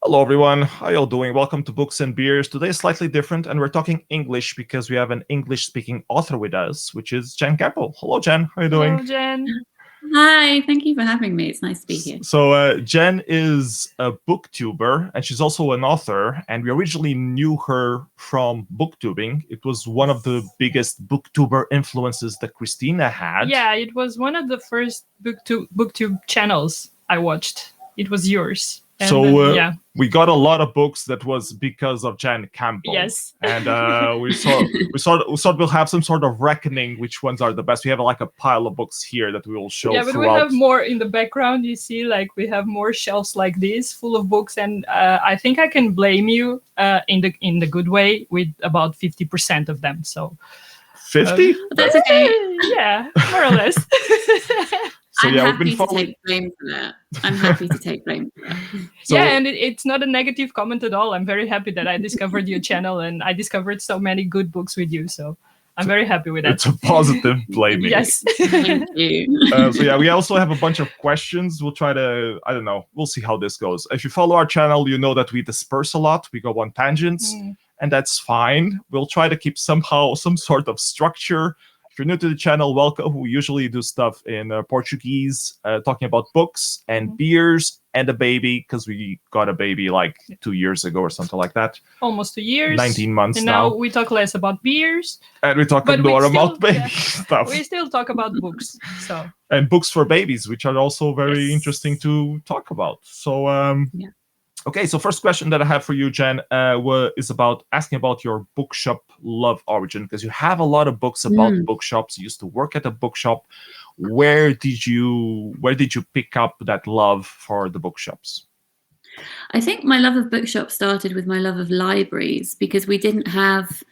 Hello everyone, how y'all doing? Welcome to Books and Beers. Today is slightly different and we're talking English because we have an English-speaking author with us, which is Jen Campbell. Hello Jen, how are you doing? Hello Jen. Hi, thank you for having me. It's nice to be here. So Jen is a booktuber and she's also an author, and we originally knew her from booktubing. It was one of the biggest booktuber influences that Christina had. Yeah, it was one of the first booktube channels I watched. It was yours. And so we got a lot of books that was because of Jen Campbell. Yes. And we will have some sort of reckoning which ones are the best. We have like a pile of books here that we will show. Yeah, but throughout. we have more in the background. You see, like we have more shelves like this full of books, and I think I can blame you in the good way with about 50% of them. So 50? That's okay. Yeah, more or less. So I'm yeah, happy to take blame for that. I'm happy to take blame for that. So, yeah, and it's not a negative comment at all. I'm very happy that I discovered your channel and I discovered so many good books with you. So I'm very happy with that. It's a positive blaming. Yes. Thank you. So yeah, we also have a bunch of questions. We'll try to, I don't know, we'll see how this goes. If you follow our channel, you know that we disperse a lot. We go on tangents, and that's fine. We'll try to keep some sort of structure. If you're new to the channel, welcome. We usually do stuff in Portuguese, talking about books and beers and a baby, because we got a baby like 2 years ago or something like that. Almost 2 years. 19 months and now. now we talk less about beers. And we talk more about baby stuff. We still talk about books. So. And books for babies, which are also very interesting to talk about. So, yeah. Okay, so first question that I have for you, Jen, is asking about your bookshop love origin, because you have a lot of books about bookshops. You used to work at a bookshop. Where did you pick up that love for the bookshops? I think my love of bookshops started with my love of libraries, because we didn't have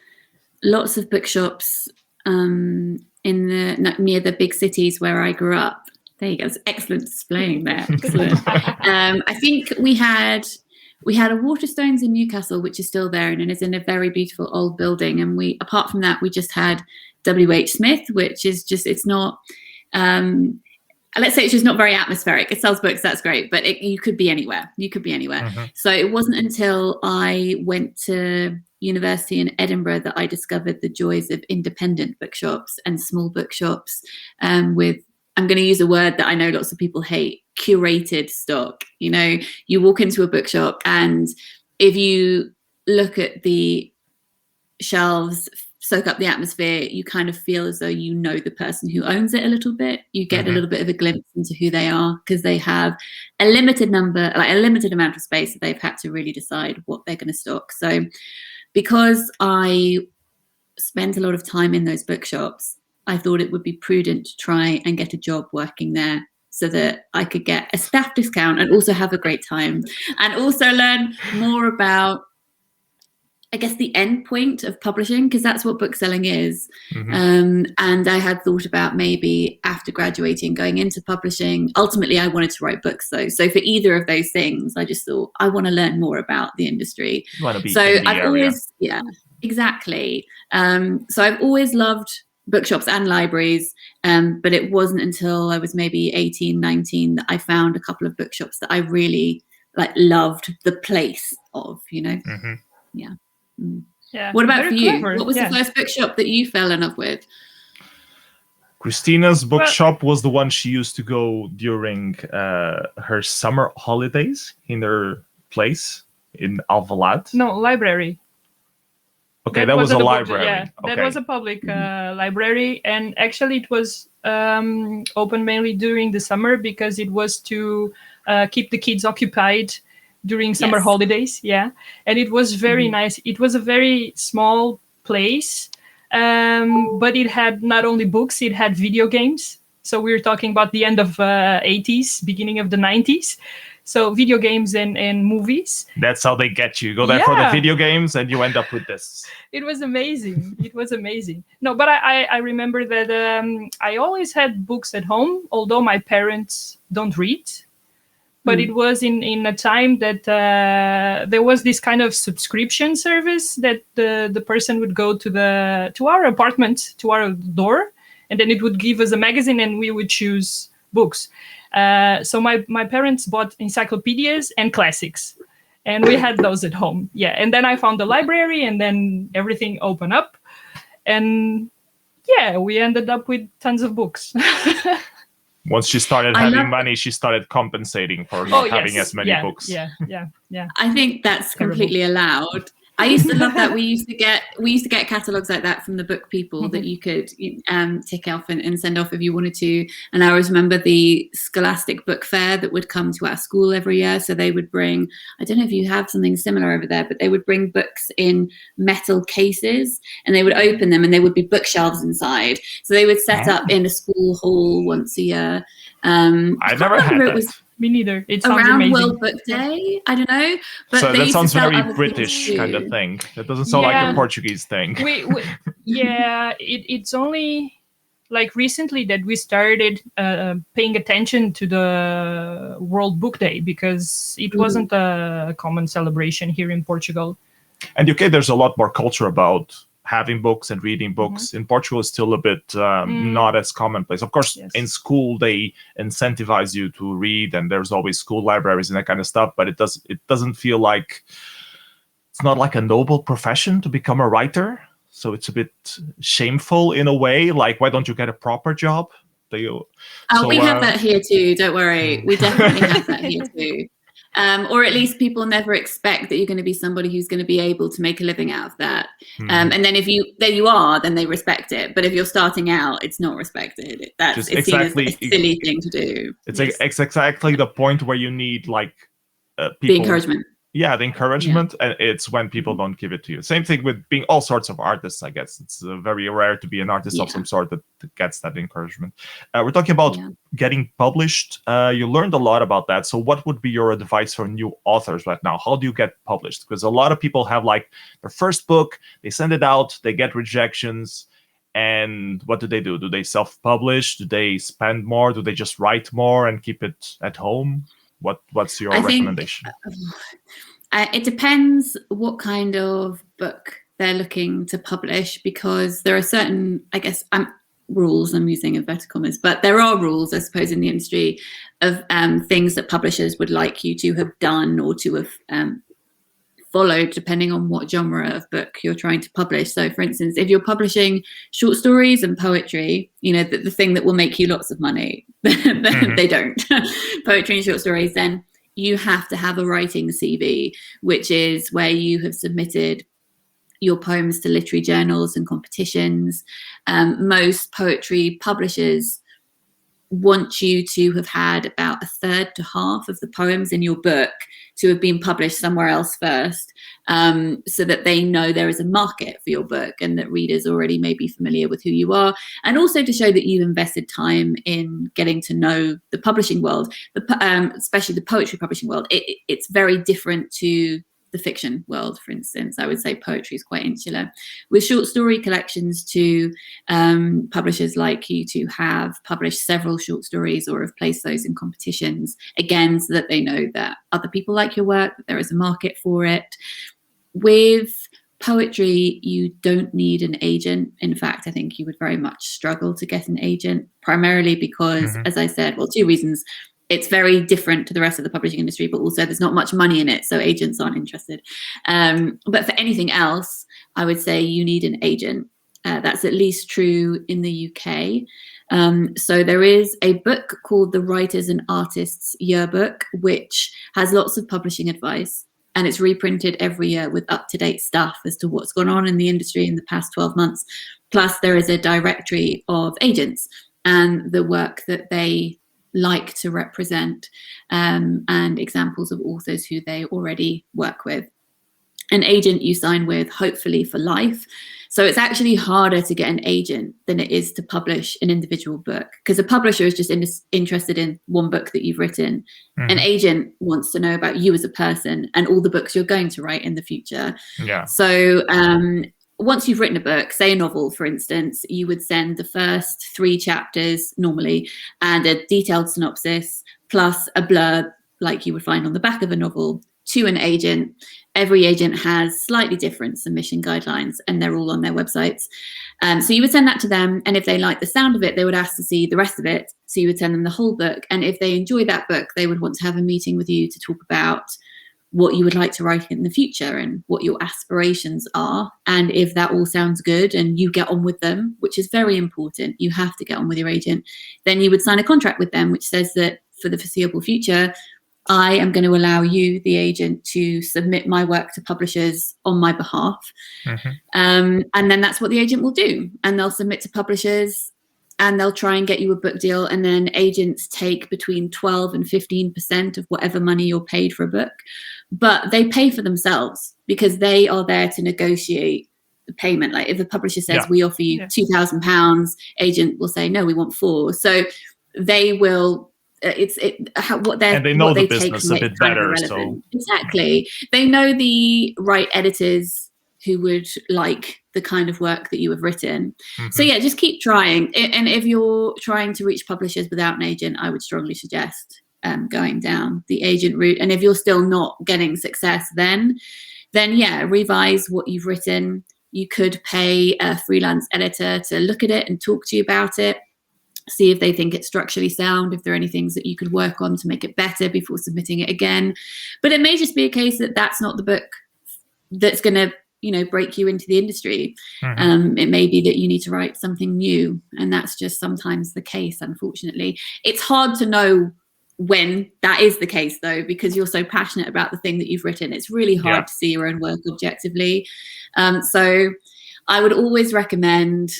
lots of bookshops near the big cities where I grew up. There you go. It's excellent displaying there. Excellent. I think we had a Waterstones in Newcastle, which is still there and is in a very beautiful old building. And apart from that, we just had W.H. Smith, which is just, it's not, let's say it's just not very atmospheric. It sells books, that's great, but you could be anywhere. You could be anywhere. So it wasn't until I went to university in Edinburgh that I discovered the joys of independent bookshops and small bookshops with, I'm going to use a word that I know lots of people hate, curated stock. You know, you walk into a bookshop and if you look at the shelves, soak up the atmosphere, you kind of feel as though you know the person who owns it a little bit. You get a little bit of a glimpse into who they are, because they have a limited amount of space that they've had to really decide what they're going to stock. So because I spent a lot of time in those bookshops, I thought it would be prudent to try and get a job working there so that I could get a staff discount and also have a great time and also learn more about, I guess, the end point of publishing, because that's what bookselling is. And I had thought about maybe after graduating going into publishing. Ultimately, I wanted to write books though. So for either of those things, I just thought I want to learn more about the industry. You want to be so in the I've area. always, exactly. So I've always loved bookshops and libraries, but it wasn't until I was maybe 18, 19 that I found a couple of bookshops that I really loved the place of, you know. Yeah. What about for you? Clever. What was the first bookshop that you fell in love with? Christina's bookshop was the one she used to go during her summer holidays in her place in Alvalade. No, library. Okay, that was a library. That was a public library, and actually it was open mainly during the summer because it was to keep the kids occupied during summer holidays. Yeah, and it was very nice. It was a very small place, but it had not only books, it had video games. So we were talking about the end of 80s, beginning of the 90s. So video games and movies. That's how they get you. Go there for the video games and you end up with this. It was amazing. It was amazing. No, but I remember that I always had books at home, although my parents don't read. But it was in a time that there was this kind of subscription service that the person would go to our apartment, to our door, and then it would give us a magazine and we would choose books. So my parents bought encyclopedias and classics. And we had those at home. Yeah. And then I found the library, and then everything opened up. And yeah, we ended up with tons of books. Once she started having money, she started compensating for not having as many books. Yeah. I think that's completely allowed. I used to love that. We used to get catalogs like that from the book people that you could tick off and send off if you wanted to. And I always remember the Scholastic Book Fair that would come to our school every year. So they would bring, I don't know if you have something similar over there, but they would bring books in metal cases, and they would open them, and there would be bookshelves inside. So they would set up in a school hall once a year. I never had that. Me neither. It sounds around amazing. World Book Day. I don't know. But so that sounds very British British kind of thing. That doesn't sound like a Portuguese thing. It's only like recently that we started paying attention to the World Book Day, because it wasn't a common celebration here in Portugal. And UK, there's a lot more culture about having books and reading books. In Portugal, it's still a bit not as commonplace. Of course, in school they incentivize you to read, and there's always school libraries and that kind of stuff. But it doesn't feel like, it's not like a noble profession to become a writer. So it's a bit shameful in a way. Like, why don't you get a proper job? We have that here too. Don't worry, we definitely have that here too. Or at least people never expect that you're going to be somebody who's going to be able to make a living out of that. And then then they respect it. But if you're starting out, it's not respected. It's exactly seen as a silly thing to do. It's exactly the point where you need people, the encouragement. Yeah, the encouragement, and it's when people don't give it to you. Same thing with being all sorts of artists, I guess. It's very rare to be an artist of some sort that gets that encouragement. We're talking about getting published. You learned a lot about that. So what would be your advice for new authors right now? How do you get published? Because a lot of people have their first book, they send it out, they get rejections. And what do? Do they self-publish? Do they spend more? Do they just write more and keep it at home? What's your recommendation? It depends what kind of book they're looking to publish, because there are certain, I guess, rules, I'm using inverted commas, but there are rules, I suppose, in the industry of things that publishers would like you to have done or to have followed, depending on what genre of book you're trying to publish. So, for instance, if you're publishing short stories and poetry, the thing that will make you lots of money, they don't. Poetry and short stories, then you have to have a writing CV, which is where you have submitted your poems to literary journals and competitions. Most poetry publishers want you to have had about a third to half of the poems in your book to have been published somewhere else first, so that they know there is a market for your book and that readers already may be familiar with who you are, and also to show that you've invested time in getting to know the publishing world, especially the poetry publishing world. It's very different to the fiction world, for instance. I would say poetry is quite insular. With short story collections too, publishers like you to have published several short stories or have placed those in competitions, again, so that they know that other people like your work, that there is a market for it. With poetry, you don't need an agent. In fact, I think you would very much struggle to get an agent, primarily because, as I said, two reasons. It's very different to the rest of the publishing industry, but also there's not much money in it, so agents aren't interested. But for anything else, I would say you need an agent. That's at least true in the UK. So there is a book called The Writers and Artists Yearbook, which has lots of publishing advice, and it's reprinted every year with up-to-date stuff as to what's gone on in the industry in the past 12 months. Plus, there is a directory of agents and the work that they like to represent, and examples of authors who they already work with. An agent you sign with, hopefully for life. So it's actually harder to get an agent than it is to publish an individual book, because a publisher is just interested in one book that you've written. An agent wants to know about you as a person and all the books you're going to write in the future. So once you've written a book, say a novel, for instance, you would send the first 3 chapters normally and a detailed synopsis plus a blurb like you would find on the back of a novel to an agent. Every agent has slightly different submission guidelines and they're all on their websites. So you would send that to them, and if they like the sound of it, they would ask to see the rest of it. So you would send them the whole book. And if they enjoy that book, they would want to have a meeting with you to talk about what you would like to write in the future and what your aspirations are. And if that all sounds good and you get on with them, which is very important, you have to get on with your agent, then you would sign a contract with them, which says that for the foreseeable future, I am going to allow you, the agent, to submit my work to publishers on my behalf. And then that's what the agent will do. And they'll submit to publishers and they'll try and get you a book deal. And then agents take between 12 and 15% of whatever money you're paid for a book. But they pay for themselves because they are there to negotiate the payment. Like if the publisher says, we offer you £2,000, agent will say, no, we want 4. So they will, what they're, and they know what the they business take a bit better. So exactly. They know the right editors who would like the kind of work that you have written. So yeah, just keep trying. And if you're trying to reach publishers without an agent, I would strongly suggest going down the agent route. And if you're still not getting success, then yeah, revise what you've written. You could pay a freelance editor to look at it and talk to you about it. See if they think it's structurally sound, if there are any things that you could work on to make it better before submitting it again. But it may just be a case that that's not the book that's going to, break you into the industry. It may be that you need to write something new, and that's just sometimes the case, unfortunately. It's hard to know when that is the case, though, because you're so passionate about the thing that you've written. It's really hard to see your own work objectively. So I would always recommend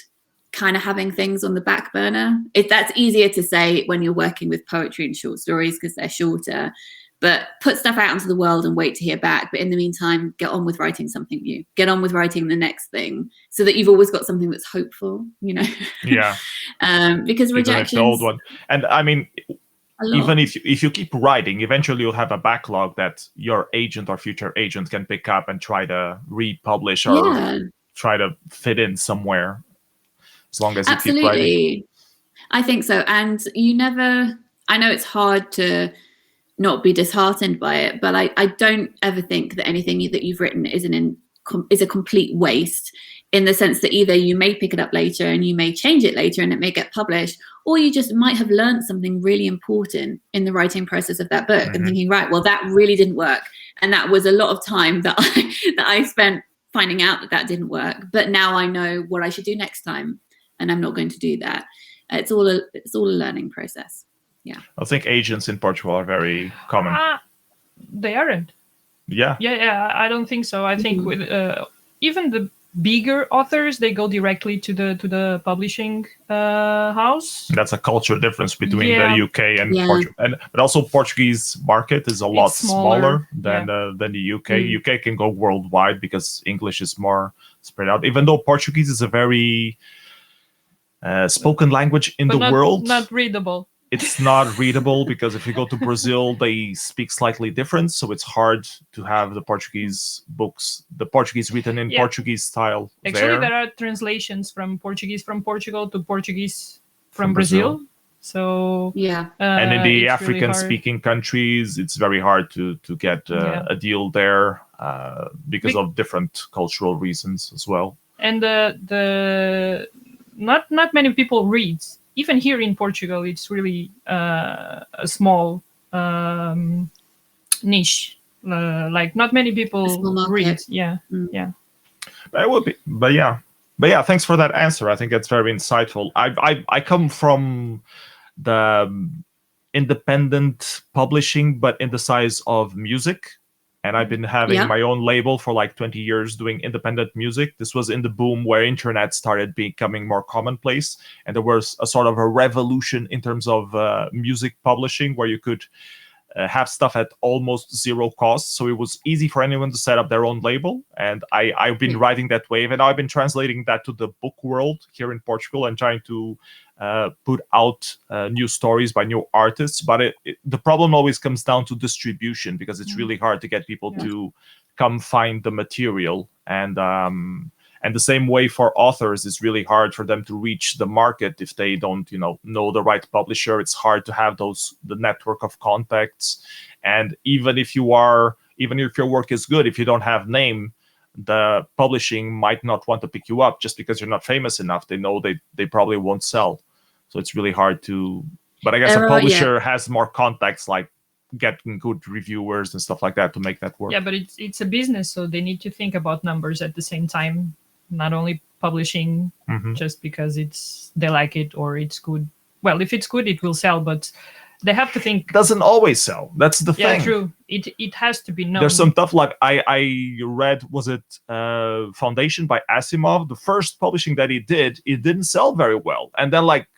kind of having things on the back burner. That's easier to say when you're working with poetry and short stories because they're shorter, but put stuff out into the world and wait to hear back. But in the meantime, get on with writing something new. Get on with writing the next thing so that you've always got something that's hopeful, Yeah. Because rejection. The old one. And I mean, even if you keep writing, eventually you'll have a backlog that your agent or future agent can pick up and try to republish or try to fit in somewhere. As long as you keep writing. I think so. And I know it's hard to not be disheartened by it, but I don't ever think that anything that you've written is a complete waste, in the sense that either you may pick it up later and you may change it later and it may get published, or you just might have learned something really important in the writing process of that book and thinking, right, well, that really didn't work. And that was a lot of time that I spent finding out that didn't work. But now I know what I should do next time, and I'm not going to do that. It's all a learning process. Yeah. I think agents in Portugal are very common. They aren't. Yeah. Yeah. I don't think so. I think with even the bigger authors, they go directly to the publishing house. That's a cultural difference between the UK and Portugal, but also Portuguese market is a lot smaller than the UK. UK can go worldwide because English is more spread out. Even though Portuguese is a very spoken language in the world, not readable. It's not readable because if you go to Brazil, they speak slightly different. So it's hard to have the Portuguese books, the Portuguese written in Portuguese style. Actually, there are translations from Portuguese from Portugal to Portuguese from Brazil. So and in the African-speaking countries, it's very hard to get a deal there because of different cultural reasons as well. And the not many people read. Even here in Portugal, it's really a small niche. Like not many people read. Yeah. It would be, but yeah. Thanks for that answer. I think that's very insightful. I come from the independent publishing, but in the size of music. And I've been having my own label for like 20 years doing independent music. This was in the boom where internet started becoming more commonplace. And there was a sort of a revolution in terms of music publishing where you could have stuff at almost zero cost. So it was easy for anyone to set up their own label. And I've been riding that wave. And I've been translating that to the book world here in Portugal and trying to put out new stories by new artists. But the problem always comes down to distribution because it's really hard to get people to come find the material. And the same way for authors, it's really hard for them to reach the market if they don't, know the right publisher. It's hard to have the network of contacts. And even if your work is good, if you don't have name, the publishing might not want to pick you up just because you're not famous enough. They know they probably won't sell. So it's really hard to, but I guess a publisher has more contacts like getting good reviewers and stuff like that to make that work. Yeah, but it's a business, so they need to think about numbers at the same time, not only publishing just because they like it or it's good. Well, if it's good, it will sell, but they have to think. Doesn't always sell. That's the thing. Yeah, true. It has to be known. There's some stuff like I read, was it Foundation by Asimov? The first publishing that he did, it didn't sell very well. And then like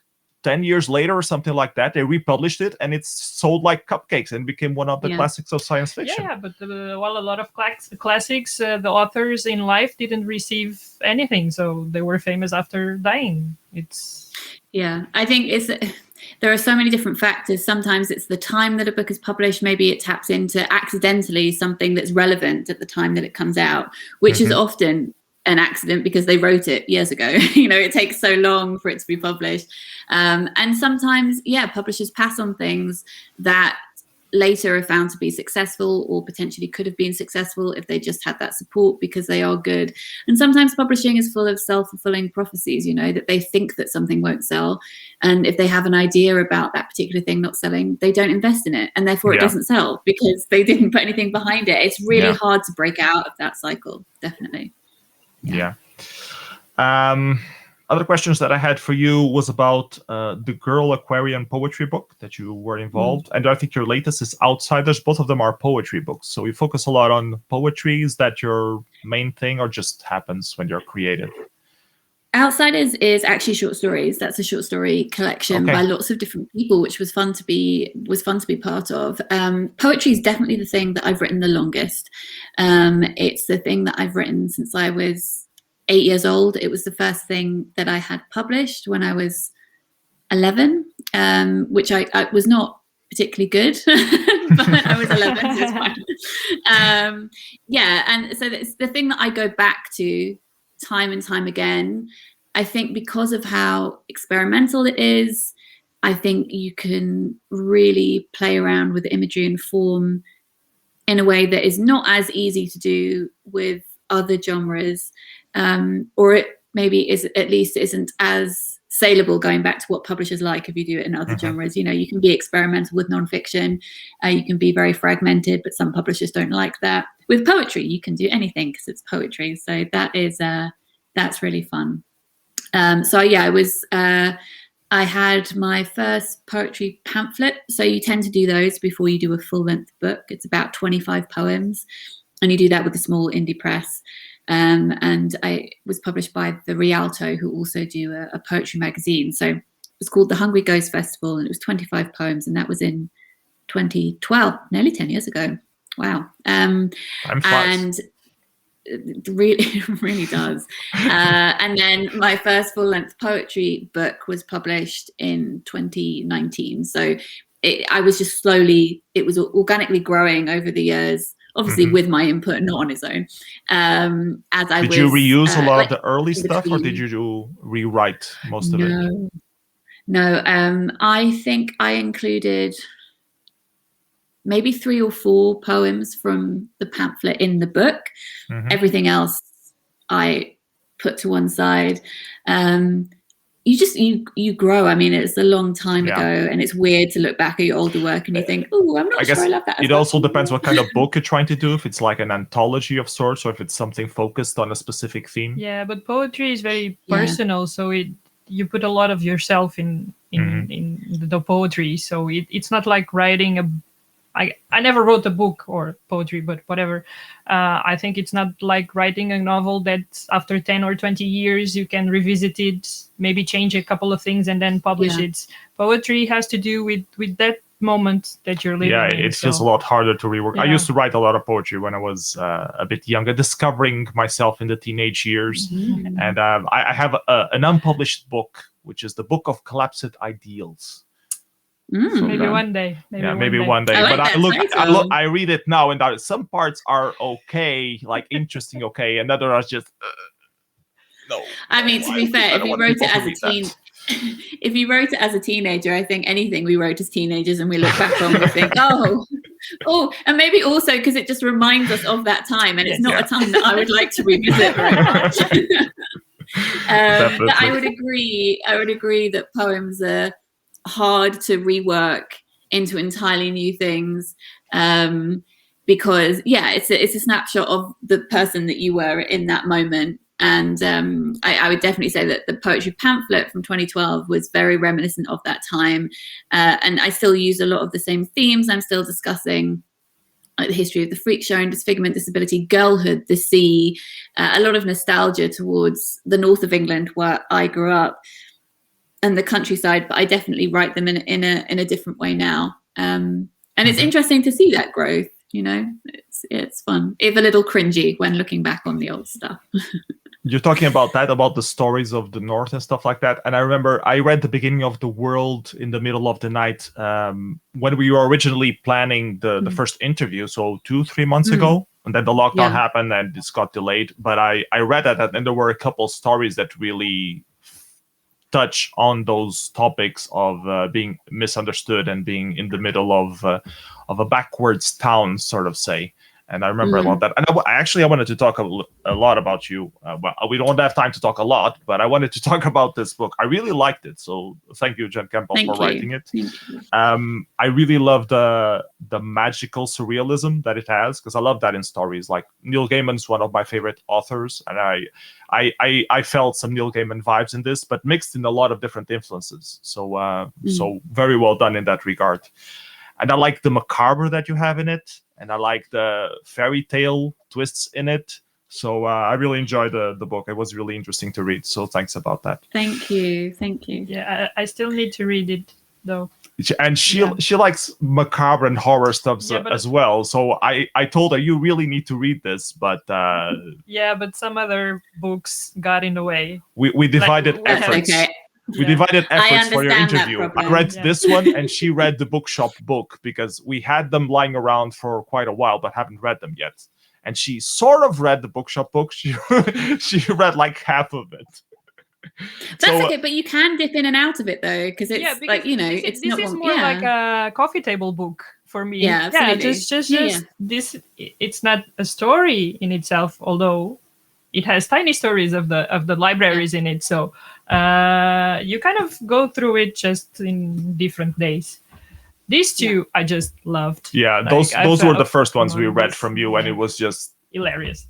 10 years later or something like that, they republished it and it's sold like cupcakes and became one of the classics of science fiction. Yeah, but a lot of classics, the authors in life didn't receive anything, so they were famous after dying. I think there are so many different factors. Sometimes it's the time that a book is published. Maybe it taps into accidentally something that's relevant at the time that it comes out, which is often an accident because they wrote it years ago. It takes so long for it to be published. And sometimes, publishers pass on things that later are found to be successful or potentially could have been successful if they just had that support because they are good. And sometimes publishing is full of self-fulfilling prophecies, that they think that something won't sell. And if they have an idea about that particular thing not selling, they don't invest in it. And therefore it doesn't sell because they didn't put anything behind it. It's really hard to break out of that cycle, definitely. Yeah. Other questions that I had for you was about the Girl Aquarian poetry book that you were involved. And I think your latest is Outsiders. Both of them are poetry books. So you focus a lot on poetry. Is that your main thing or just happens when you're creative? Outsiders is actually short stories. That's a short story collection by lots of different people, which was fun to be part of. Poetry is definitely the thing that I've written the longest. It's the thing that I've written since I was 8 years old. It was the first thing that I had published when I was 11, which I was not particularly good, but I was 11, so it's fine. And so it's the thing that I go back to time and time again. I think because of how experimental it is, I think you can really play around with imagery and form in a way that is not as easy to do with other genres. Or it maybe isn't as saleable, going back to what publishers like if you do it in other genres. You can be experimental with nonfiction, you can be very fragmented, but some publishers don't like that. With poetry, you can do anything because it's poetry. So that's really fun. I had my first poetry pamphlet. So you tend to do those before you do a full-length book. It's about 25 poems, and you do that with a small indie press. And I was published by the Rialto, who also do a poetry magazine. So it was called the Hungry Ghost Festival, and it was 25 poems, and that was in 2012, nearly 10 years ago. Wow. And it really does. And then my first full-length poetry book was published in 2019. So I was just it was organically growing over the years, obviously with my input, not on its own. Did you reuse a lot of the early stuff, or did you rewrite most of it? No, I think I included maybe 3 or 4 poems from the pamphlet in the book. Everything else I put to one side. You grow. I mean, it's a long time ago, and it's weird to look back at your older work and you think, oh, I'm not sure I love that. It also depends what kind of book you're trying to do, if it's like an anthology of sorts or if it's something focused on a specific theme. Yeah, but poetry is very personal, so you put a lot of yourself in the poetry. So it's not like writing I never wrote a book or poetry, but whatever. I think it's not like writing a novel that after 10 or 20 years you can revisit it, maybe change a couple of things and then publish it. Poetry has to do with that moment that you're living in. It's just a lot harder to rework. I used to write a lot of poetry when I was a bit younger, discovering myself in the teenage years. And I have an unpublished book, which is the Book of Collapsed Ideals. Maybe one day. Maybe one day. But I read it now, and some parts are okay, like interesting, okay, and others are just no. I mean, to be fair, if you wrote it as a teenager, I think anything we wrote as teenagers and we look back on, we think, oh, and maybe also because it just reminds us of that time, and it's not a time that I would like to revisit very much. But I would agree that poems are hard to rework into entirely new things. Because it's a snapshot of the person that you were in that moment. And I would definitely say that the poetry pamphlet from 2012 was very reminiscent of that time. And I still use a lot of the same themes. I'm still discussing like the history of the freak show and disfigurement, disability, girlhood, the sea, a lot of nostalgia towards the north of England where I grew up and the countryside, but I definitely write them in a different way now. And it's interesting to see that growth, you know, it's fun, if a little cringy when looking back on the old stuff. You're talking about that, about the stories of the North and stuff like that. And I remember I read the beginning of The World in the middle of the night when we were originally planning the first interview. So 2-3 months ago. And then the lockdown happened and it's got delayed. But I read that and there were a couple stories that really touch on those topics of being misunderstood and being in the middle of a backwards town, sort of say. And I remember about that. And I wanted to talk a lot about you. Well, we don't have time to talk a lot, but I wanted to talk about this book. I really liked it. So thank you, Jen Campbell, for writing it. I really love the magical surrealism that it has, because I love that in stories. Like Neil Gaiman's one of my favorite authors. And I felt some Neil Gaiman vibes in this, but mixed in a lot of different influences. So so very well done in that regard. And I like the macabre that you have in it. And I like the fairy tale twists in it. So I really enjoyed the book. It was really interesting to read. So thanks about that. Thank you. Yeah, I still need to read it, though. And she likes macabre and horror stuff as well. So I told her, you really need to read this. But yeah, but some other books got in the way. We divided efforts. Okay. We divided efforts for your interview. I read Yeah. this one and she read the bookshop book, because we had them lying around for quite a while but haven't read them yet. And she sort of read the bookshop book. She read like half of it. That's okay, but you can dip in and out of it though, because it's like, you know, this is more like a coffee table book for me. Yeah, absolutely. Just this. It's not a story in itself, although it has tiny stories of the libraries in it. So you kind of go through it just in different days. These two I just loved. Yeah, Like, those were the first ones we read from you, and it was just hilarious.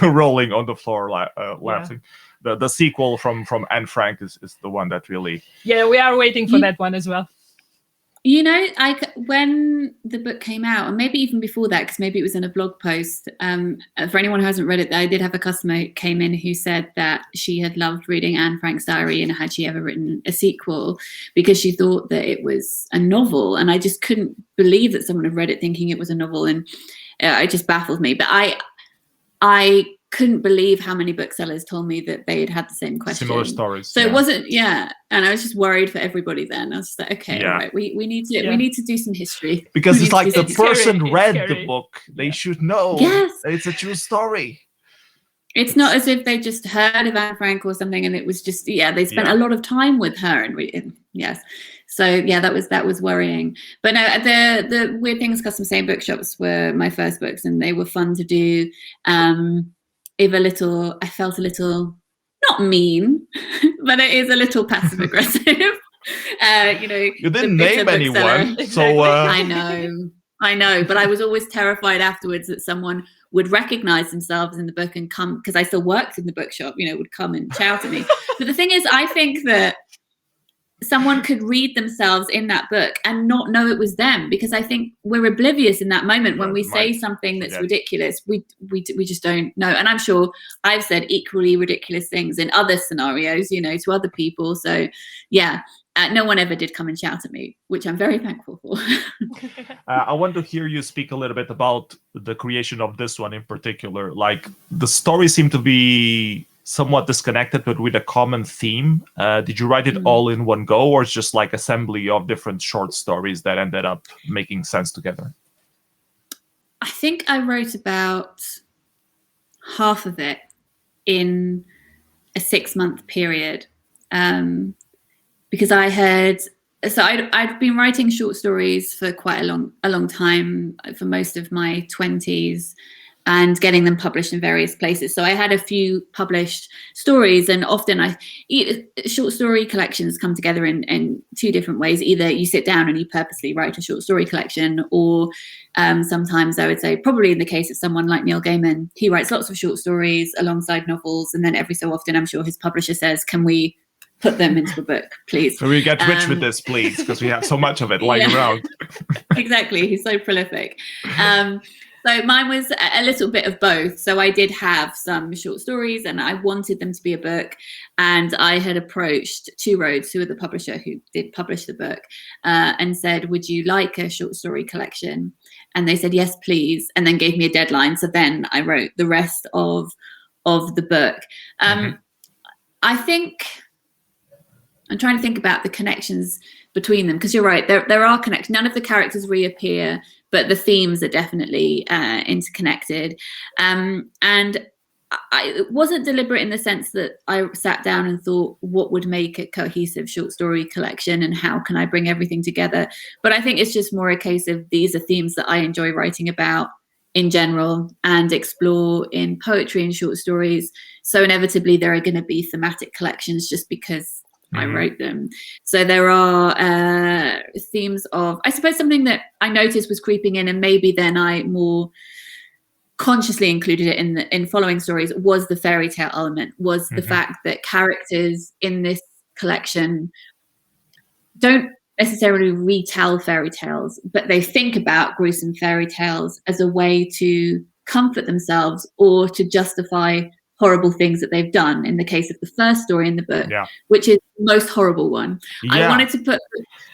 rolling on the floor laughing. The sequel from Anne Frank is the one that really... Yeah, we are waiting for that one as well. You know, when the book came out, and maybe even before that, because maybe it was in a blog post, for anyone who hasn't read it, I did have a customer who came in who said that she had loved reading Anne Frank's diary and had she ever written a sequel, because she thought that it was a novel. And I just couldn't believe that someone had read it thinking it was a novel. And it just baffled me. But I couldn't believe how many booksellers told me that they had the same question. Similar stories. So it wasn't, and I was just worried for everybody then. I was just like, okay, all right, we need to do some history. Because it's like the person scary. read the book, they should know it's a true story. It's not as if they just heard of Anne Frank or something and it was just, they spent a lot of time with her. And yes. So that was worrying. But no, the Weird Things Custom Saying bookshops were my first books and they were fun to do. I felt a little, not mean, but it is a little passive aggressive. You didn't name anyone, so I know, but I was always terrified afterwards that someone would recognize themselves in the book and come, because I still worked in the bookshop, would come and shout at me. But the thing is, I think that someone could read themselves in that book and not know it was them, because I think we're oblivious in that moment when we say something that's ridiculous. We just don't know. And I'm sure I've said equally ridiculous things in other scenarios, to other people. So no one ever did come and shout at me, which I'm very thankful for. I want to hear you speak a little bit about the creation of this one in particular. Like, the stories seem to be somewhat disconnected, but with a common theme. Did you write it all in one go, or it's just like assembly of different short stories that ended up making sense together? I think I wrote about half of it in a 6-month period, because I'd been writing short stories for quite a long time, for most of my 20s. and getting them published in various places. So I had a few published stories, and often short story collections come together in two different ways. Either you sit down and you purposely write a short story collection, or sometimes I would say, probably in the case of someone like Neil Gaiman, he writes lots of short stories alongside novels, and then every so often I'm sure his publisher says, can we put them into a book, please? So we get rich with this, please, because we have so much of it lying around. Exactly, he's so prolific. So mine was a little bit of both. So I did have some short stories and I wanted them to be a book. And I had approached Two Roads, who are the publisher who did publish the book, and said, would you like a short story collection? And they said, yes, please. And then gave me a deadline. So then I wrote the rest of the book. I think, I'm trying to think about the connections between them, because you're right, there are connections. None of the characters reappear, but the themes are definitely interconnected. And it wasn't deliberate in the sense that I sat down and thought, what would make a cohesive short story collection and how can I bring everything together? But I think it's just more a case of these are themes that I enjoy writing about in general and explore in poetry and short stories. So inevitably there are going to be thematic collections just because I wrote them. So there are themes of, I suppose something that I noticed was creeping in, and maybe then I more consciously included it in following stories, was the fairy tale element, was the fact that characters in this collection don't necessarily retell fairy tales, but they think about gruesome fairy tales as a way to comfort themselves or to justify horrible things that they've done. In the case of the first story in the book, which is the most horrible one, I wanted to put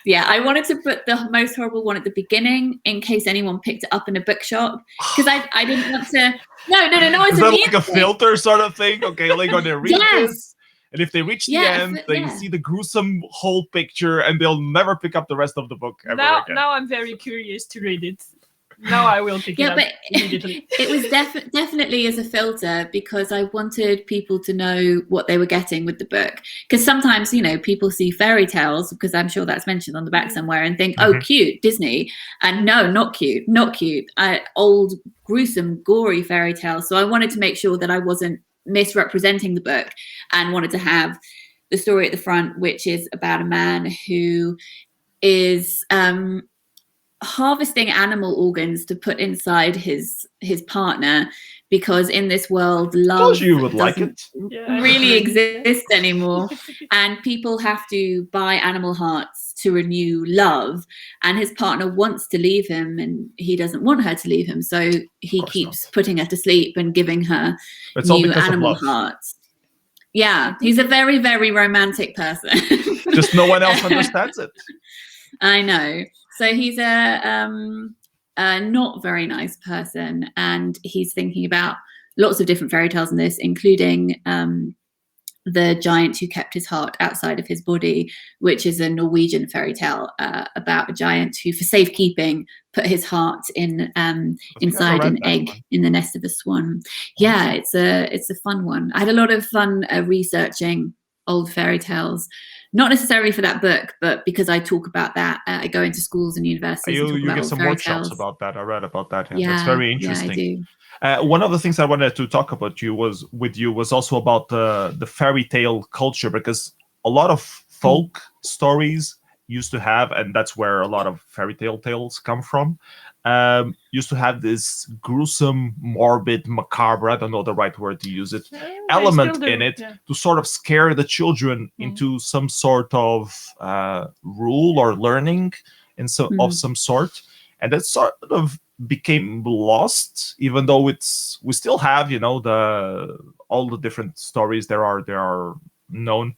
the most horrible one at the beginning in case anyone picked it up in a bookshop, because I didn't want to. No. Is that like a filter sort of thing? Okay, like on their read this, and if they reach the end, they see the gruesome whole picture, and they'll never pick up the rest of the book ever again. Now I'm very curious to read it. Now I will pick it up immediately. It was definitely as a filter, because I wanted people to know what they were getting with the book. Because sometimes, people see fairy tales, because I'm sure that's mentioned on the back somewhere, and think, oh, cute, Disney. And no, not cute. Old, gruesome, gory fairy tales. So I wanted to make sure that I wasn't misrepresenting the book, and wanted to have the story at the front, which is about a man who is harvesting animal organs to put inside his partner, because in this world love doesn't really exist anymore, and people have to buy animal hearts to renew love, and his partner wants to leave him and he doesn't want her to leave him, so he keeps putting her to sleep and giving her new animal hearts. He's a very, very romantic person. Just no one else understands it. I know. So he's a not very nice person, and he's thinking about lots of different fairy tales in this, including the giant who kept his heart outside of his body, which is a Norwegian fairy tale about a giant who, for safekeeping, put his heart in inside an egg in the nest of a swan. Yeah, it's a fun one. I had a lot of fun researching old fairy tales. Not necessarily for that book, but because I talk about that. I go into schools and universities. You get some workshops about that. I read about that. That's very interesting. I do. One of the things I wanted to talk about was also about the fairy tale culture, because a lot of folk stories used to have, and that's where a lot of fairy tale tales come from, used to have this gruesome, morbid, macabre, I don't know the right word to use it, element in it to sort of scare the children into some sort of rule or learning of some sort. And that sort of became lost, even though we still have, all the different stories there are known.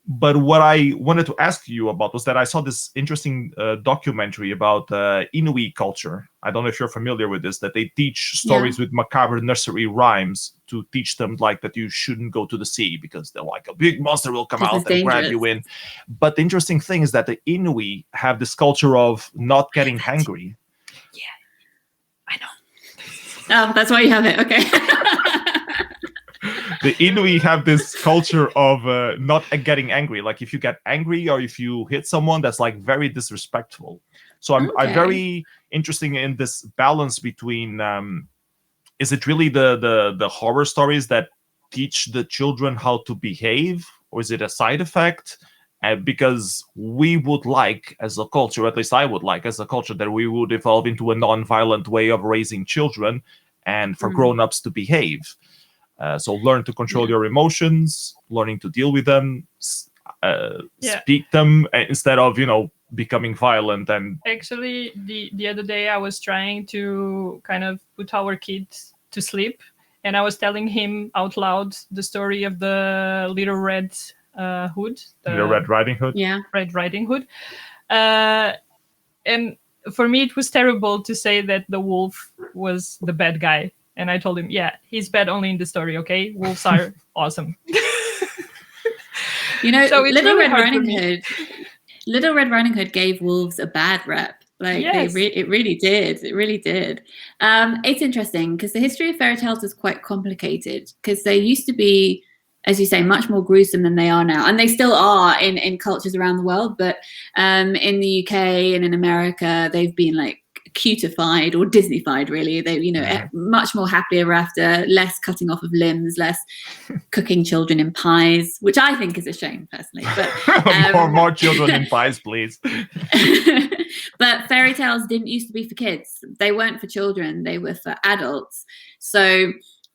But what I wanted to ask you about was that I saw this interesting documentary about Inuit culture. I don't know if you're familiar with this, that they teach stories with macabre nursery rhymes to teach them like that you shouldn't go to the sea because they're like a big monster will come out and grab you in. But the interesting thing is that the Inuit have this culture of not getting hangry. Yeah, I know. That's why you have it. Okay. The Inuit have this culture of not getting angry. Like if you get angry or if you hit someone, that's like very disrespectful. So I'm very interested in this balance between is it really the horror stories that teach the children how to behave, or is it a side effect? Because we would like, as a culture, at least I would like, as a culture, that we would evolve into a non-violent way of raising children, and for grown-ups to behave. So learn to control your emotions, learning to deal with them, speak them, instead of, becoming violent. And actually, the other day I was trying to kind of put our kids to sleep, and I was telling him out loud the story of the Little Red Hood. The Red Riding Hood? Yeah. Red Riding Hood. And for me, it was terrible to say that the wolf was the bad guy. And I told him, yeah, he's bad only in the story, okay? Wolves are awesome. So Little Red Riding Hood gave wolves a bad rep. Like, yes. It really did. It really did. It's interesting because the history of fairy tales is quite complicated, because they used to be, as you say, much more gruesome than they are now. And they still are in cultures around the world. But in the UK and in America, they've been like cutified or Disneyfied, really. They, much more happily ever after, less cutting off of limbs, less cooking children in pies, which I think is a shame, personally. But more children in pies, please. But fairy tales didn't used to be for kids. They weren't for children. They were for adults. So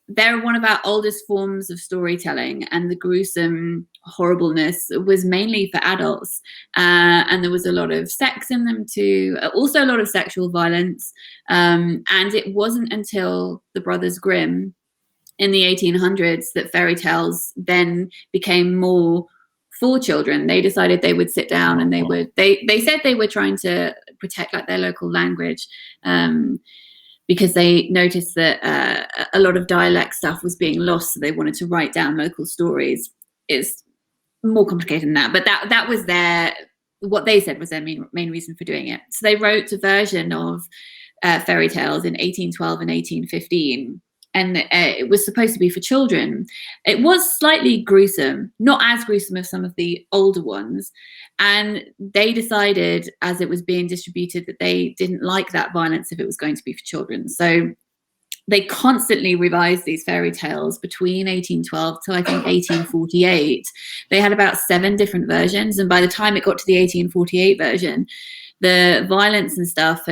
they're one of our oldest forms of storytelling, and the gruesome horribleness was mainly for adults. And there was a lot of sex in them too, also a lot of sexual violence. And it wasn't until the Brothers Grimm in the 1800s that fairy tales then became more for children. They decided they would sit down and they said they were trying to protect like their local language, because they noticed that a lot of dialect stuff was being lost, so they wanted to write down local stories. It's more complicated than that, but that was what they said was their main reason for doing it. So they wrote a version of fairy tales in 1812 and 1815, and it was supposed to be for children. It was slightly gruesome, not as gruesome as some of the older ones. And they decided, as it was being distributed, that they didn't like that violence if it was going to be for children. So they constantly revised these fairy tales between 1812 to, I think, 1848. They had about 7 different versions. And by the time it got to the 1848 version, the violence and stuff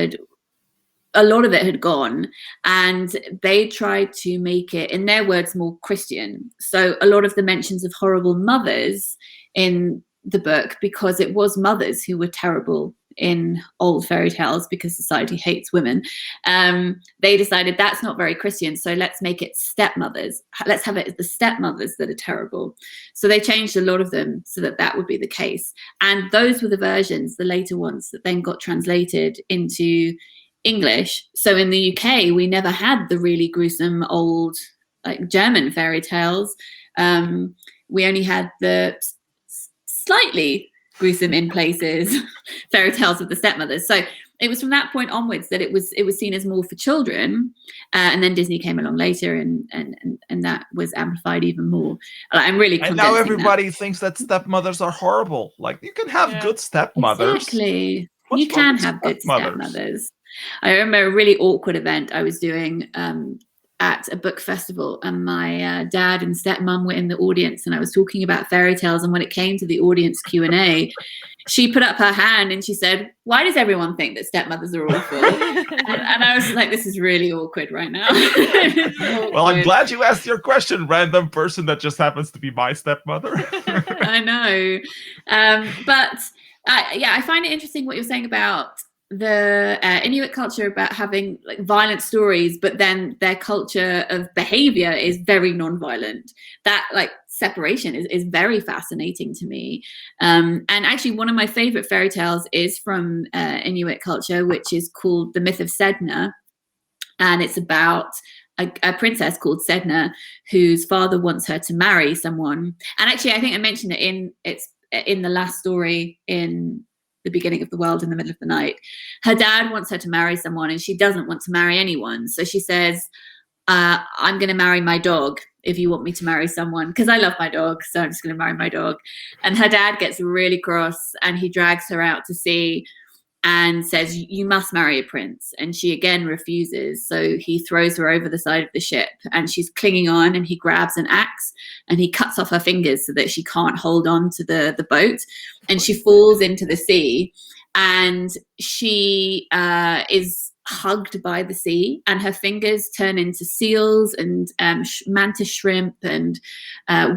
a lot of it had gone, and they tried to make it, in their words, more Christian. So a lot of the mentions of horrible mothers in the book, because it was mothers who were terrible in old fairy tales because society hates women, they decided that's not very Christian, so let's make it stepmothers. Let's have it the stepmothers that are terrible. So they changed a lot of them so that would be the case. And those were the versions, the later ones, that then got translated into English. So in the UK, we never had the really gruesome old like German fairy tales. We only had the slightly gruesome in places fairy tales of the stepmothers. So it was from that point onwards that it was seen as more for children, and then Disney came along later, and that was amplified even more. I'm really and now everybody thinks that stepmothers are horrible. Like, you can have good stepmothers. Exactly. You can have good stepmothers. I remember a really awkward event I was doing at a book festival, and my dad and stepmom were in the audience, and I was talking about fairy tales. And when it came to the audience Q&A, she put up her hand and she said, "Why does everyone think that stepmothers are awful?" and I was like, this is really awkward right now. Well, I'm glad you asked your question, random person that just happens to be my stepmother. I know. But I find it interesting what you're saying about the Inuit culture, about having like violent stories, but then their culture of behavior is very non-violent. That like separation is very fascinating to me. And actually one of my favorite fairy tales is from Inuit culture, which is called The Myth of Sedna. And it's about a princess called Sedna, whose father wants her to marry someone. And actually, I think I mentioned it in the last story in The Beginning of the World in the Middle of the Night. Her dad wants her to marry someone, and she doesn't want to marry anyone. So she says, I'm going to marry my dog if you want me to marry someone, because I love my dog, so I'm just going to marry my dog. And her dad gets really cross, and he drags her out to sea. and says, you must marry a prince. And she again refuses. So he throws her over the side of the ship and she's clinging on, and he grabs an axe and he cuts off her fingers so that she can't hold on to the boat, and she falls into the sea, and she is hugged by the sea, and her fingers turn into seals and mantis shrimp and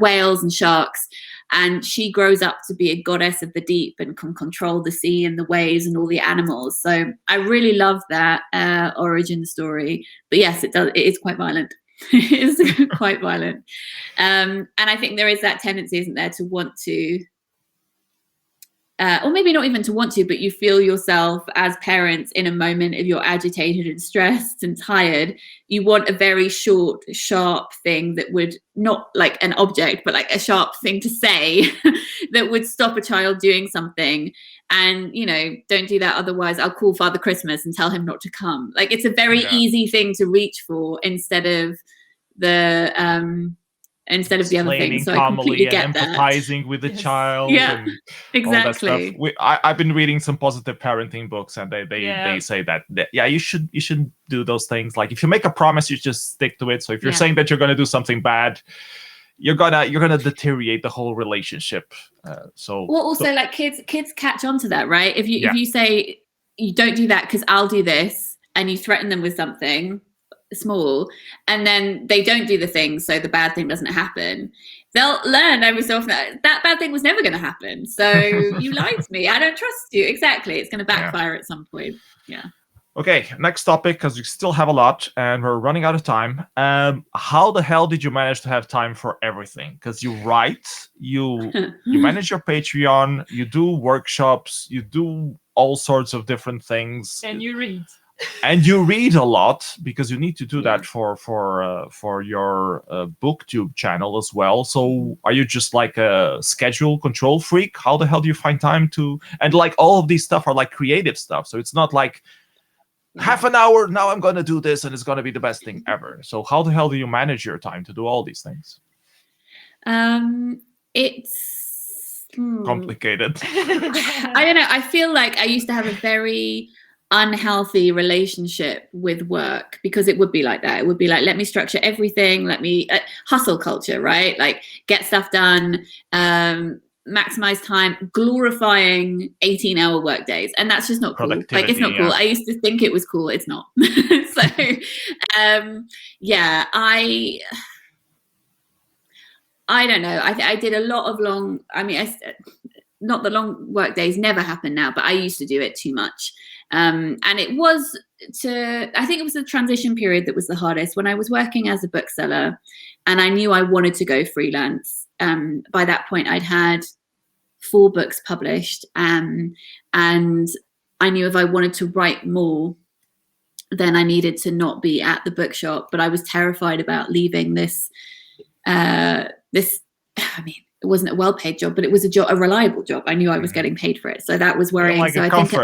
whales and sharks. And she grows up to be a goddess of the deep and can control the sea and the waves and all the animals. So I really love that origin story. But yes, it is quite violent. It is quite violent. And I think there is that tendency, isn't there, to want to, or maybe not even to want to, but you feel yourself as parents in a moment if you're agitated and stressed and tired, you want a very short, sharp thing that would, not like an object, but like a sharp thing to say that would stop a child doing something. And, you know, don't do that, otherwise I'll call Father Christmas and tell him not to come. Like, it's a very easy thing to reach for instead of the other thing. So I completely get that. Empathizing with the child. Yeah, and exactly. all that stuff. I've been reading some positive parenting books, and they say that you should do those things. Like, if you make a promise, you just stick to it. So if you're saying that you're going to do something bad, you're gonna deteriorate the whole relationship. Like kids catch on to that, right? If you say you don't do that because I'll do this, and you threaten them with something small, and then they don't do the thing, so the bad thing doesn't happen, they'll learn every so often that bad thing was never going to happen. So you lied to me, I don't trust you. Exactly, it's going to backfire at some point. Okay, next topic, because we still have a lot and we're running out of time. How the hell did you manage to have time for everything? Because you write, you manage your Patreon, you do workshops, you do all sorts of different things, and you read. And you read a lot, because you need to do that for your booktube channel as well. So are you just like a schedule control freak? How the hell do you find time to? And like, all of these stuff are like creative stuff, so it's not like half an hour now I'm going to do this and it's going to be the best thing ever. So how the hell do you manage your time to do all these things? It's complicated. I don't know. I feel like I used to have a very unhealthy relationship with work, because it would be like that. It would be like, let me structure everything, let me hustle culture, right? Like, get stuff done, maximize time, glorifying 18-hour work days, and that's just not cool. Like, it's not cool. I used to think it was cool. It's not. So I don't know. I did a lot of long, not the long work days never happen now, but I used to do it too much. And it was I think it was the transition period that was the hardest, when I was working as a bookseller and I knew I wanted to go freelance. By that point, I'd had 4 books published, and I knew if I wanted to write more, then I needed to not be at the bookshop. But I was terrified about leaving this. It wasn't a well-paid job, but it was a reliable job. I knew I was getting paid for it, so that was worrying. Like so a comfort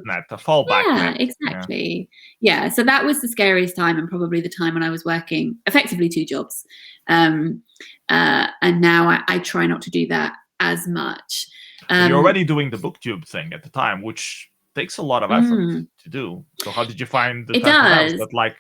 net, a fallback net. Exactly. Yeah. So that was the scariest time, and probably the time when I was working effectively 2 jobs. And now I try not to do that as much. You're already doing the booktube thing at the time, which takes a lot of effort to do. So how did you find the time for that? But like,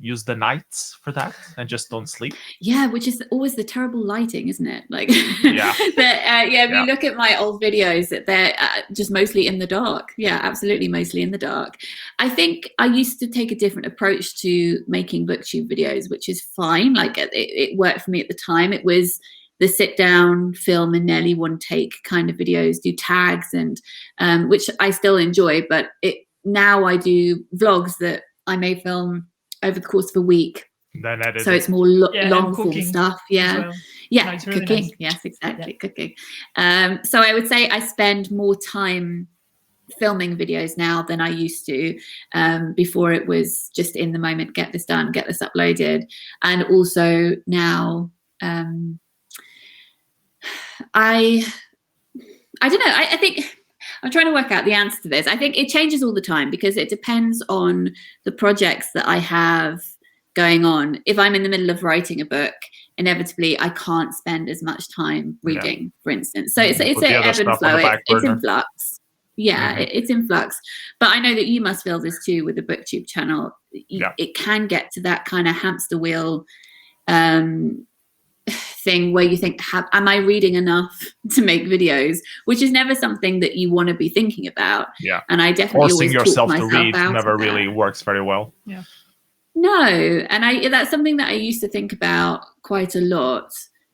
use the nights for that and just don't sleep? Yeah, which is always the terrible lighting, isn't it? Like, if you look at my old videos, they're just mostly in the dark. Yeah, absolutely, mostly in the dark. I think I used to take a different approach to making booktube videos, which is fine. Like, it worked for me at the time. It was the sit down, film in nearly one take kind of videos, do tags, and which I still enjoy. But now I do vlogs that I may film over the course of a week. Then edit. So it's more long form stuff. Well. Yeah, Really cooking. nice. Yes, exactly, cooking. So I would say I spend more time filming videos now than I used to. Before, it was just in the moment, get this done, get this uploaded. And also now, I don't know. I think I'm trying to work out the answer to this. I think it changes all the time, because it depends on the projects that I have going on. If I'm in the middle of writing a book, inevitably I can't spend as much time reading, for instance. So it's an ebb and flow. It's in flux. Yeah, it's in flux. But I know that you must feel this too with the BookTube channel. It can get to that kind of hamster wheel thing where you think, am I reading enough to make videos? Which is never something that you want to be thinking about. Yeah. And I definitely forcing always yourself talk to myself read out never of that. really works very well. Yeah. No, and that's something that I used to think about quite a lot.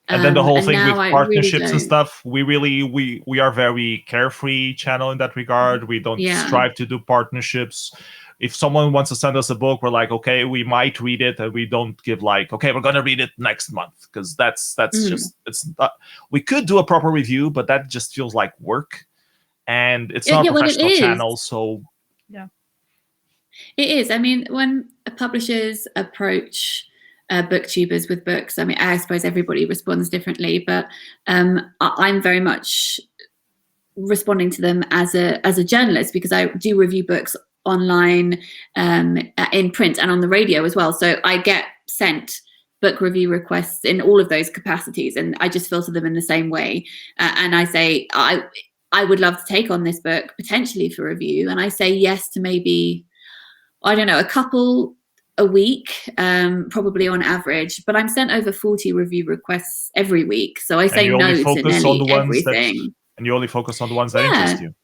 And then the whole thing with I partnerships really and stuff, we are very carefree channel in that regard. We don't strive to do partnerships. If someone wants to send us a book, we're like, okay, we might read it, and we don't give like, okay, we're gonna read it next month, because that's just, it's not, we could do a proper review, but that just feels like work, and it's not a professional channel, so it is. I mean, when publishers approach booktubers with books, I mean, I suppose everybody responds differently, but I'm very much responding to them as a journalist, because I do review books online, in print, and on the radio as well. So I get sent book review requests in all of those capacities, and I just filter them in the same way. And I say, I would love to take on this book potentially for review, and I say yes to maybe, I don't know, a couple a week, probably on average, but I'm sent over 40 review requests every week. So I say no to nearly everything. And you only focus on the ones that interest you.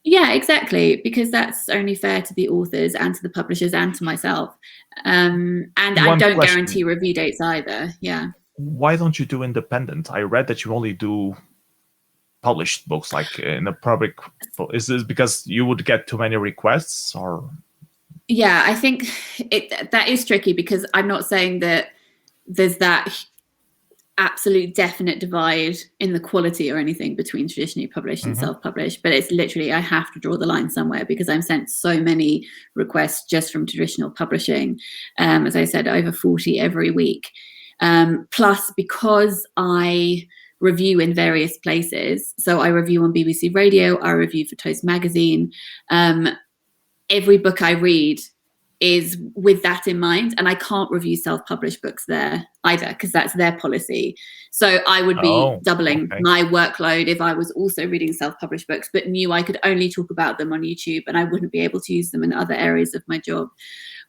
Yeah, exactly, because that's only fair to the authors and to the publishers and to myself. And I don't guarantee review dates either. Yeah. Why don't you do independent? I read that you only do published books, like in a public. Is this because you would get too many requests, or? Yeah, I think that is tricky, because I'm not saying that there's that absolute definite divide in the quality or anything between traditionally published and self-published, but it's literally, I have to draw the line somewhere, because I'm sent so many requests just from traditional publishing. As I said, over 40 every week. Plus, because I review in various places, so I review on BBC Radio, I review for Toast Magazine, every book I read is with that in mind, and I can't review self-published books there either, because that's their policy. So I would be doubling my workload if I was also reading self-published books, but knew I could only talk about them on YouTube, and I wouldn't be able to use them in other areas of my job,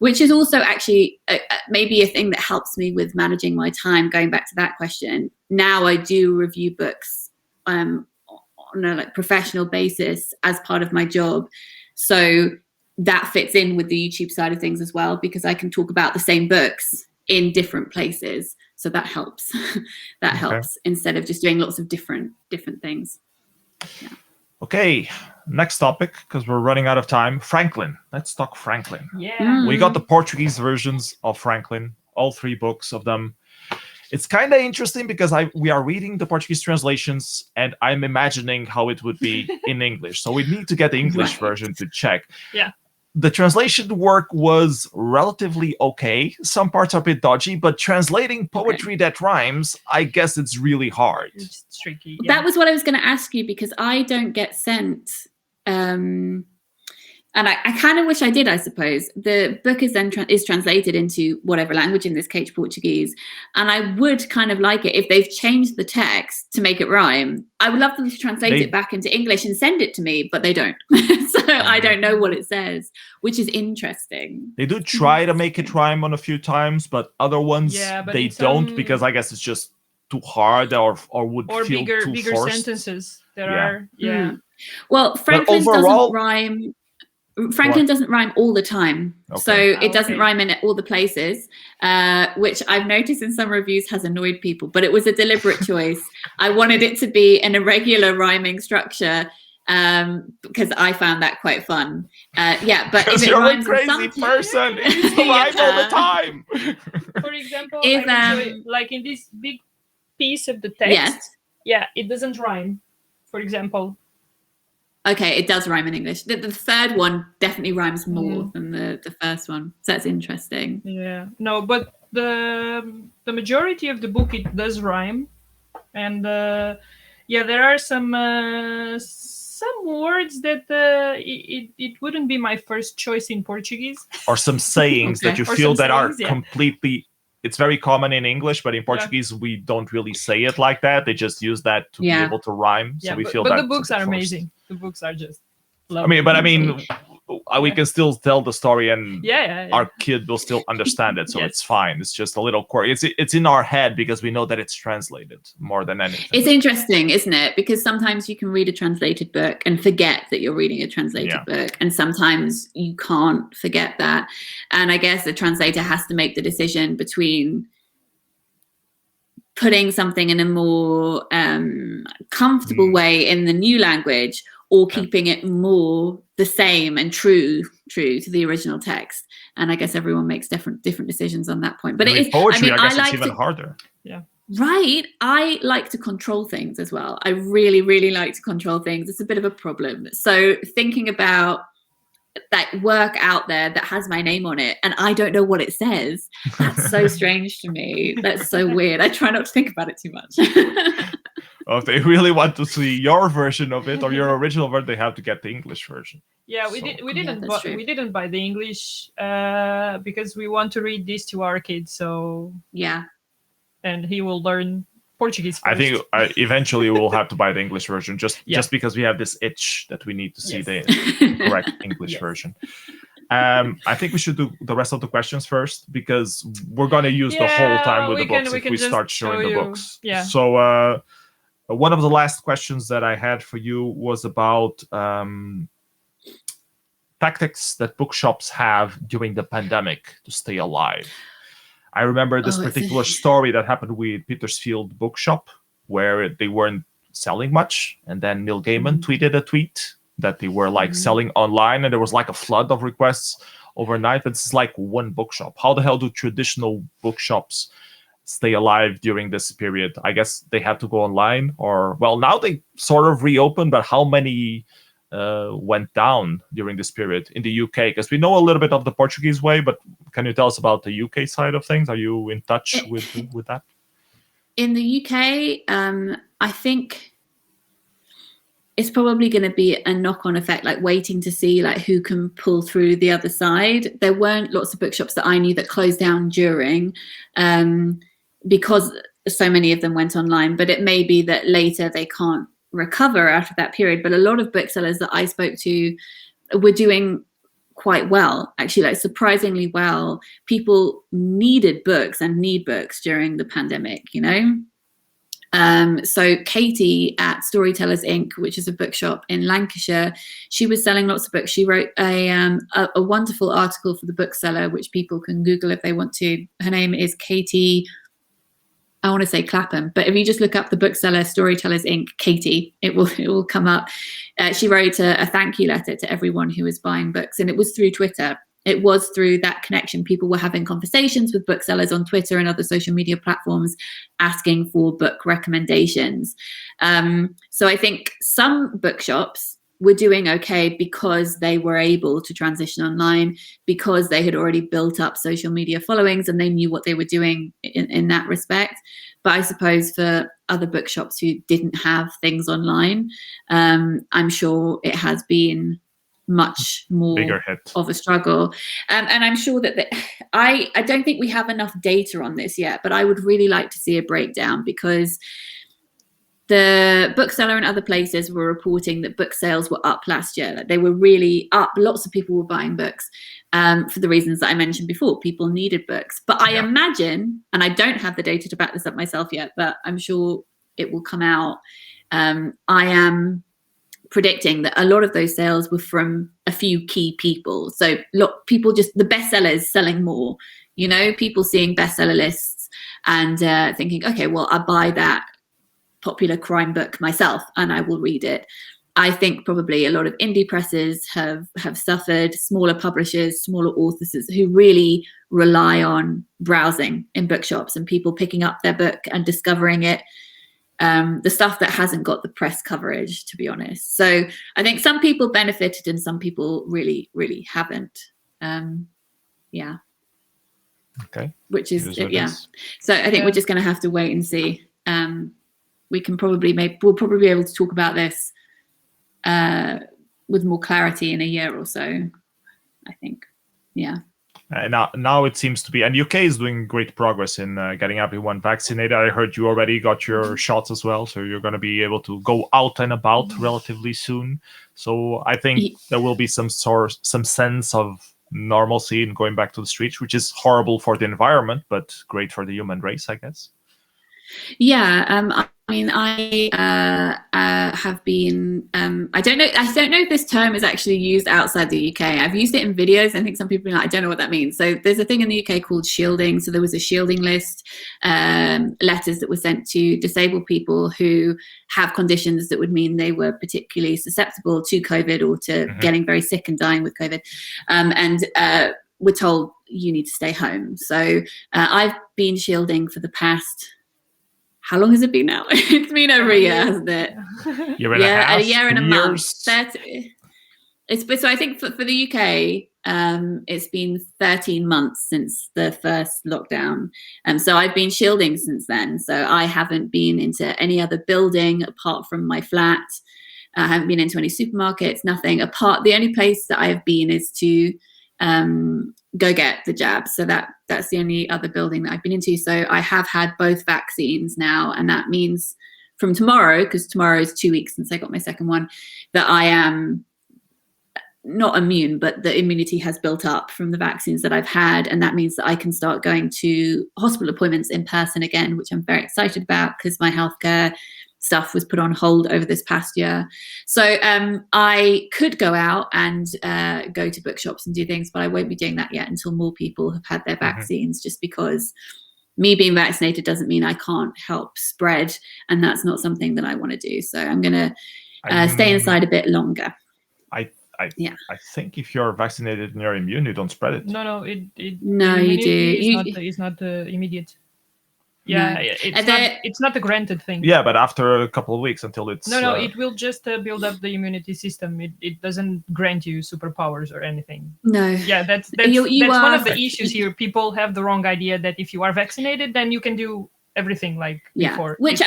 which is also actually maybe a thing that helps me with managing my time. Going back to that question, now I do review books on a professional basis as part of my job. So that fits in with the YouTube side of things as well, because I can talk about the same books in different places. So that helps. That helps, instead of just doing lots of different things. Yeah. Okay, next topic, because we're running out of time. Franklin. Let's talk Franklin. Yeah. We got the Portuguese versions of Franklin, all 3 books of them. It's kind of interesting because we are reading the Portuguese translations, and I'm imagining how it would be in English. So we need to get the English version to check. Yeah. The translation work was relatively okay. Some parts are a bit dodgy, but translating poetry that rhymes, I guess it's really hard. It's tricky. Yeah. That was what I was going to ask you, because I don't get sent. And I kind of wish I did, I suppose. The book is then is translated into whatever language, in this case, Portuguese. And I would kind of like it if they've changed the text to make it rhyme. I would love them to translate it back into English and send it to me, but they don't. So I don't know what it says, which is interesting. They do try to make it rhyme on a few times, but other ones, they don't, because I guess it's just too hard or would feel bigger forced. Sentences. There are, Well, Franklin doesn't rhyme. Franklin doesn't rhyme all the time. So it doesn't rhyme in all the places, which I've noticed in some reviews has annoyed people, but it was a deliberate choice. I wanted it to be an irregular rhyming structure, because I found that quite fun. But if it you're rhymes a crazy person, it needs to rhyme all the time. For example, like in this big piece of the text, it doesn't rhyme, for example. Okay, it does rhyme in English. The third one definitely rhymes more than the first one. So that's interesting. Yeah. No, but the majority of the book, it does rhyme. And there are some words that it wouldn't be my first choice in Portuguese. Or some sayings that you feel that are completely... It's very common in English, but in Portuguese, we don't really say it like that. They just use that to be able to rhyme. So we feel but that. The books are amazing. The books are just love we can still tell the story, and yeah. our kid will still understand it, so it's fine. It's just a little quirky. It's in our head because we know that it's translated more than anything. It's interesting, isn't it? Because sometimes you can read a translated book and forget that you're reading a translated book, and sometimes you can't forget that. And I guess the translator has to make the decision between putting something in a more comfortable way in the new language, or keeping it more the same and true to the original text. And I guess everyone makes different decisions on that point. But it is poetry. I guess it's even harder. Yeah. Right. I like to control things as well. I really, really like to control things. It's a bit of a problem. So thinking about that work out there that has my name on it and I don't know what it says, that's so strange to me. That's so weird. I try not to think about it too much. If they really want to see your version of it or your original version, they have to get the English version. Yeah, we didn't buy the English because we want to read this to our kids. So and he will learn Portuguese first. I think eventually we'll have to buy the English version just because we have this itch that we need to see the correct English version. I think we should do the rest of the questions first because we're going to use the whole time with the books if we start showing the books. Yeah. So one of the last questions that I had for you was about tactics that bookshops have during the pandemic to stay alive. I remember this particular story that happened with Petersfield Bookshop, where they weren't selling much. And then Neil Gaiman tweeted a tweet that they were selling online, and there was like a flood of requests overnight. It's like one bookshop. How the hell do traditional bookshops stay alive during this period? I guess they had to go online, or now they sort of reopened, but how many went down during this period in the UK? Because we know a little bit of the Portuguese way, but can you tell us about the UK side of things? Are you in touch with that? In the UK, I think it's probably going to be a knock-on effect, like waiting to see like who can pull through the other side. There weren't lots of bookshops that I knew that closed down during because so many of them went online, but it may be that later they can't recover after that period. But a lot of booksellers that I spoke to were doing quite well, actually, like surprisingly well. People needed books and need books during the pandemic, you know. So Katie at Storytellers Inc., which is a bookshop in Lancashire, she was selling lots of books. She wrote a wonderful article for the Bookseller, which people can Google if they want to. Her name is Katie, I want to say Clapham, but if you just look up the Bookseller Storytellers Inc., Katie, it will come up. She wrote a thank you letter to everyone who was buying books, and it was through Twitter. It was through that connection. People were having conversations with booksellers on Twitter and other social media platforms asking for book recommendations. So I think some bookshops were doing okay because they were able to transition online, because they had already built up social media followings and they knew what they were doing in that respect. But I suppose for other bookshops who didn't have things online, I'm sure it has been much more of a struggle. And I'm sure that I don't think we have enough data on this yet, but I would really like to see a breakdown, because the Bookseller and other places were reporting that book sales were up last year. Like they were really up. Lots of people were buying books for the reasons that I mentioned before. People needed books. But I imagine, and I don't have the data to back this up myself yet, but I'm sure it will come out. I am predicting that a lot of those sales were from a few key people. So people just, the bestsellers selling more, you know, people seeing bestseller lists and thinking, okay, well, I'll buy that popular crime book myself and I will read it. I think probably a lot of indie presses have suffered, smaller publishers, smaller authors who really rely on browsing in bookshops and people picking up their book and discovering it. The stuff that hasn't got the press coverage, to be honest. So I think some people benefited and some people really, really haven't. Okay. Which is. So I think we're just going to have to wait and see. We'll probably be able to talk about this with more clarity in a year or so, I think. Yeah. Now it seems to be, and UK is doing great progress in getting everyone vaccinated. I heard you already got your shots as well, so you're going to be able to go out and about relatively soon. So I think there will be some sense of normalcy in going back to the streets, which is horrible for the environment, but great for the human race, I guess. Yeah, I mean, I have been. I don't know if this term is actually used outside the UK. I've used it in videos. I think some people are like, I don't know what that means. So there's a thing in the UK called shielding. So there was a shielding list, letters that were sent to disabled people who have conditions that would mean they were particularly susceptible to COVID or to getting very sick and dying with COVID, and we're told you need to stay home. So I've been shielding for the past. How long has it been now? It's been over a year, hasn't it? A year and a month. So I think for the UK, it's been 13 months since the first lockdown. So I've been shielding since then. So I haven't been into any other building apart from my flat. I haven't been into any supermarkets, nothing. The only place that I have been is to go get the jab. So that's the only other building that I've been into. So I have had both vaccines now, and that means from tomorrow, because tomorrow is 2 weeks since I got my second one, that I am not immune, but the immunity has built up from the vaccines that I've had, and that means that I can start going to hospital appointments in person again, which I'm very excited about because my healthcare stuff was put on hold over this past year. So I could go out and go to bookshops and do things, but I won't be doing that yet until more people have had their vaccines, just because me being vaccinated doesn't mean I can't help spread, and that's not something that I want to do. So I'm going to stay inside a bit longer. I think if you're vaccinated and you're immune, you don't spread it. No, you do. It's not immediate. Yeah, no. It's not a granted thing. Yeah, but after a couple of weeks until it's... No, it will just build up the immunity system. It doesn't grant you superpowers or anything. No. Yeah, that's one of the issues here. People have the wrong idea that if you are vaccinated, then you can do everything like before. Which,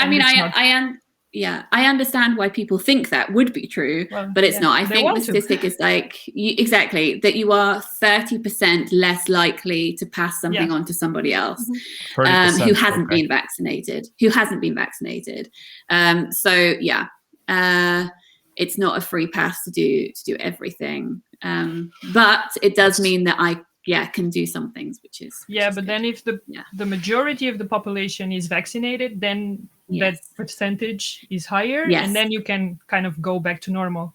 I understand why people think that would be true, but it's not. I think the statistic is like, exactly, that you are 30% less likely to pass something on to somebody else who hasn't been vaccinated. So yeah, it's not a free pass to do everything. But it does mean that I can do some things, which is but then if the majority of the population is vaccinated, then that percentage is higher, and then you can kind of go back to normal.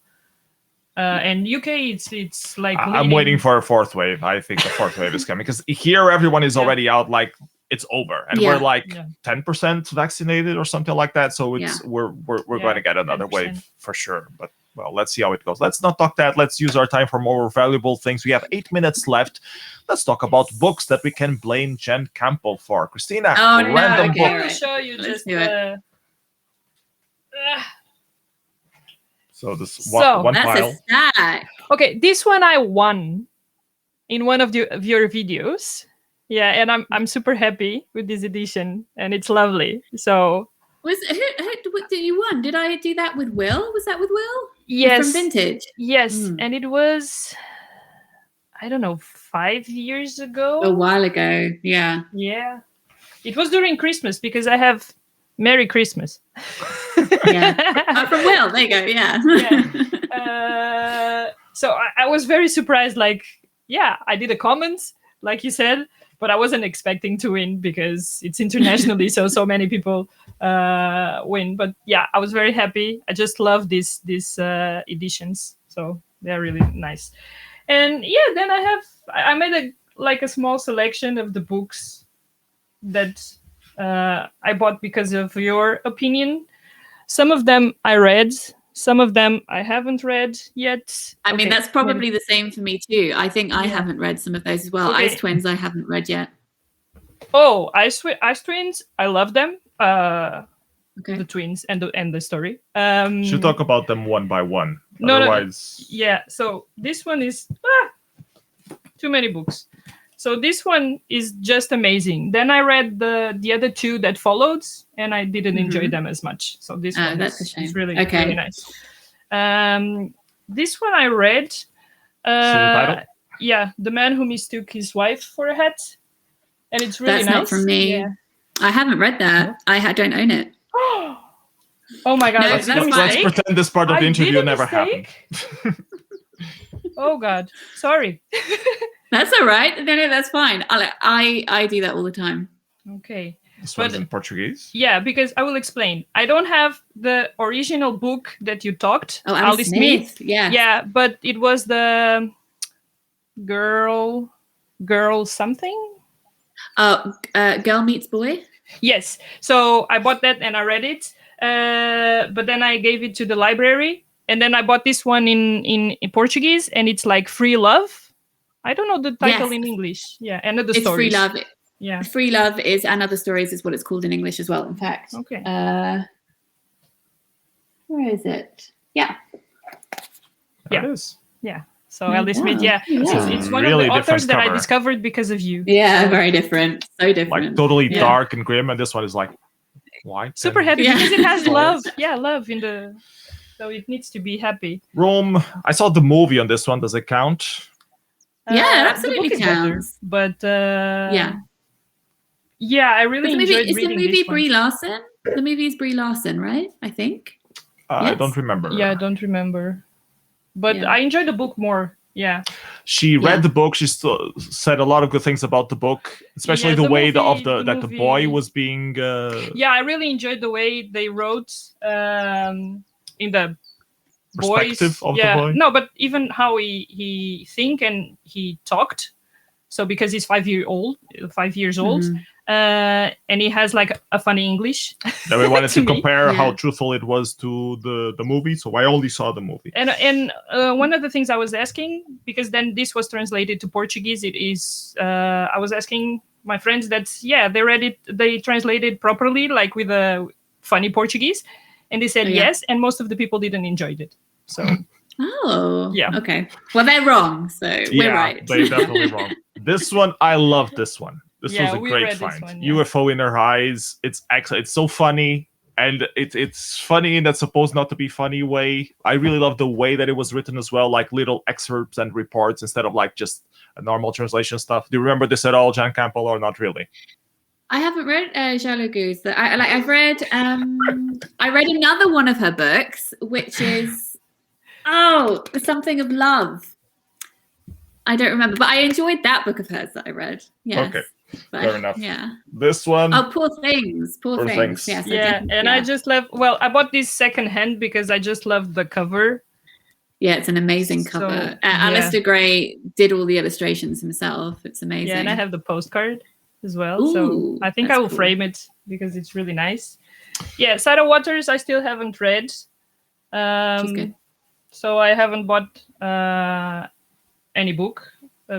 And UK, it's like I'm waiting for a fourth wave. I think the fourth wave is coming because here everyone is already out, like it's over, and we're like 10% vaccinated or something like that. So it's we're going to get another 10%. Wave for sure. But well, let's see how it goes. Let's not talk that. Let's use our time for more valuable things. We have 8 minutes left. Let's talk about books that we can blame Jen Campbell for. Christina, random book. I will show you just. So this one pile. Okay, this one I won in one of your videos. Yeah, and I'm super happy with this edition, and it's lovely. So. What did you won? Did I do that with Will? Was that with Will? Yes. From Vintage? Yes. And it was, I don't know, 5 years ago. A while ago. Yeah. Yeah. It was during Christmas because I have Merry Christmas. Yeah. From Will. There you go. Yeah. So I was very surprised. Like, I did a comment, like you said. But I wasn't expecting to win because it's internationally, so many people win. But I was very happy. I just love these editions, so they're really nice. And then I made a small selection of the books that I bought because of your opinion. Some of them I read. Some of them I haven't read yet. I mean, that's probably the same for me too. I think I haven't read some of those as well. Ice Twins I haven't read yet. Oh, Ice Twins, I love them. The twins and the story. Should talk about them one by one. Otherwise... No. Yeah, so this one is too many books. So this one is just amazing. Then I read the other two that followed, and I didn't enjoy them as much. So this one is really, really nice. This one I read. So the title? The Man Who Mistook His Wife for a Hat, and it's really That's nice. not from me. Yeah. I haven't read that. I don't own it. Oh my god! No, Let's Let's pretend this part of the interview never happened. Oh god, sorry. That's all right. No, that's fine. I do that all the time. Okay. This one's in Portuguese? Yeah, because I will explain. I don't have the original book that you talked. Oh, Alice Smith. Yeah. Yeah, but it was the girl something. Girl Meets Boy. Yes. So I bought that and I read it. But then I gave it to the library, and then I bought this one in Portuguese, and it's like Free Love. I don't know the title in English. Yeah, and the stories. It's Free Love. Yeah. Free Love is and Other Stories is what it's called in English as well, in fact. Okay. Where is it? Yeah. There it is. Yeah. So Alice Smith, it's one really of the authors that I cover. discovered because of you. Yeah, very different. So different. Like totally dark and grim, and this one is like white. Super happy because it has love. Yeah, love in the... So it needs to be happy. Rome, I saw the movie on this one. Does it count? Yeah, the absolutely book is better, counts. but yeah, I really enjoyed is reading the movie this one. Brie Larson? The movie is Brie Larson, right? I think. I don't remember. Yeah, I don't remember. But I enjoyed the book more. Yeah. She read the book. She still said a lot of good things about the book, especially the way the boy was being. Yeah, I really enjoyed the way they wrote in the perspective of the boy. No, but even how he think and he talked. So because he's 5 years old, and he has like a funny English. Then we wanted to compare how truthful it was to the movie. So I only saw the movie. And one of the things I was asking, because then this was translated to Portuguese, it is I was asking my friends that they read it, they translated properly, like with a funny Portuguese, and they said yes, and most of the people didn't enjoy it. So. Okay. Well, they're wrong, so we're right. They're definitely wrong. This one, I love this one. This was a great find. UFO in Her Eyes. It's excellent. It's so funny, and it's funny in that supposed not to be funny way. I really love the way that it was written as well, like little excerpts and reports instead of like just a normal translation stuff. Do you remember this at all, Jen Campbell, or not really? I haven't read Charlotte Goose. I've read. I read another one of her books, which is Something of Love. I don't remember, but I enjoyed that book of hers that I read. Yes. Okay, fair enough. Yeah. This one. Oh, Poor Things. Poor Things. Yes. I just love. Well, I bought this secondhand because I just loved the cover. Yeah, it's an amazing cover. Alistair Gray did all the illustrations himself. It's amazing. Yeah, and I have the postcard as well. Ooh, so I think I will frame it because it's really nice. Yeah, Sarah Waters, I still haven't read. She's good. So I haven't bought any book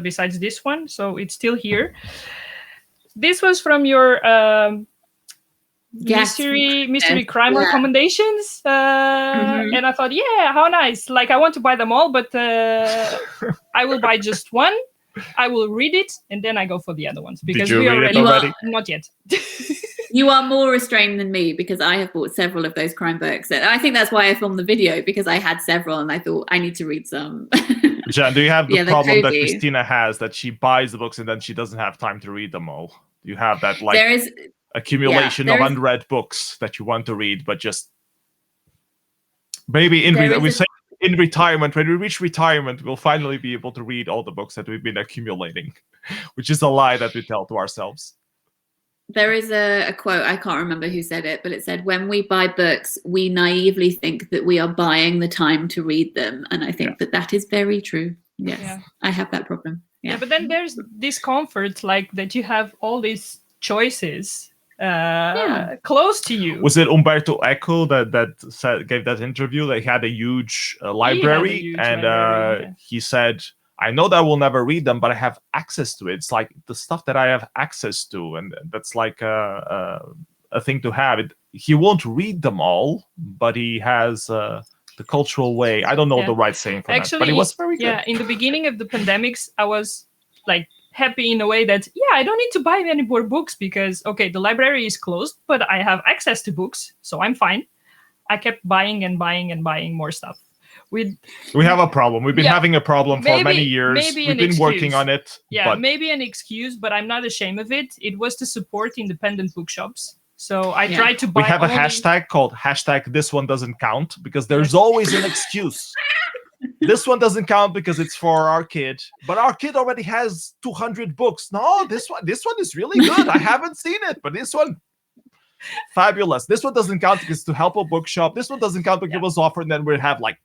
besides this one. So it's still here. This was from your mystery crime recommendations. And I thought, how nice. Like, I want to buy them all, but I will buy just one. I will read it, and then I go for the other ones. Because we already? Not yet. You are more restrained than me because I have bought several of those crime books. And I think that's why I filmed the video, because I had several and I thought I need to read some. Jen, do you have the problem that Christina has, that she buys the books and then she doesn't have time to read them all? Do you have that accumulation of unread books that you want to read, but just maybe in retirement, when we reach retirement, we'll finally be able to read all the books that we've been accumulating, which is a lie that we tell to ourselves. There is a quote, I can't remember who said it, but it said, when we buy books, we naively think that we are buying the time to read them. And I think that is very true. Yes, I have that problem. Yeah, but then there's this comfort, like that you have all these choices close to you. Was it Umberto Eco that gave that interview? They had a huge library, he said, I know that I will never read them, but I have access to it. It's like the stuff that I have access to, and that's like a thing to have. He won't read them all, but he has the cultural way. I don't know the right saying for that, but it was very good. Yeah, in the beginning of the pandemics, I was like happy in a way that, I don't need to buy any more books because, the library is closed, but I have access to books, so I'm fine. I kept buying and buying and buying more stuff, with We have a problem. We've been having a problem for many years. We've been working on it. Yeah, but maybe an excuse, but I'm not ashamed of it. It was to support independent bookshops. So I tried to buy. We have a hashtag called #this one doesn't count, because there's always an excuse. This one doesn't count because it's for our kid, but our kid already has 200 books. No, this one is really good. I haven't seen it, but this one, fabulous. This one doesn't count because it's to help a bookshop. This one doesn't count because it was offered, and then we have like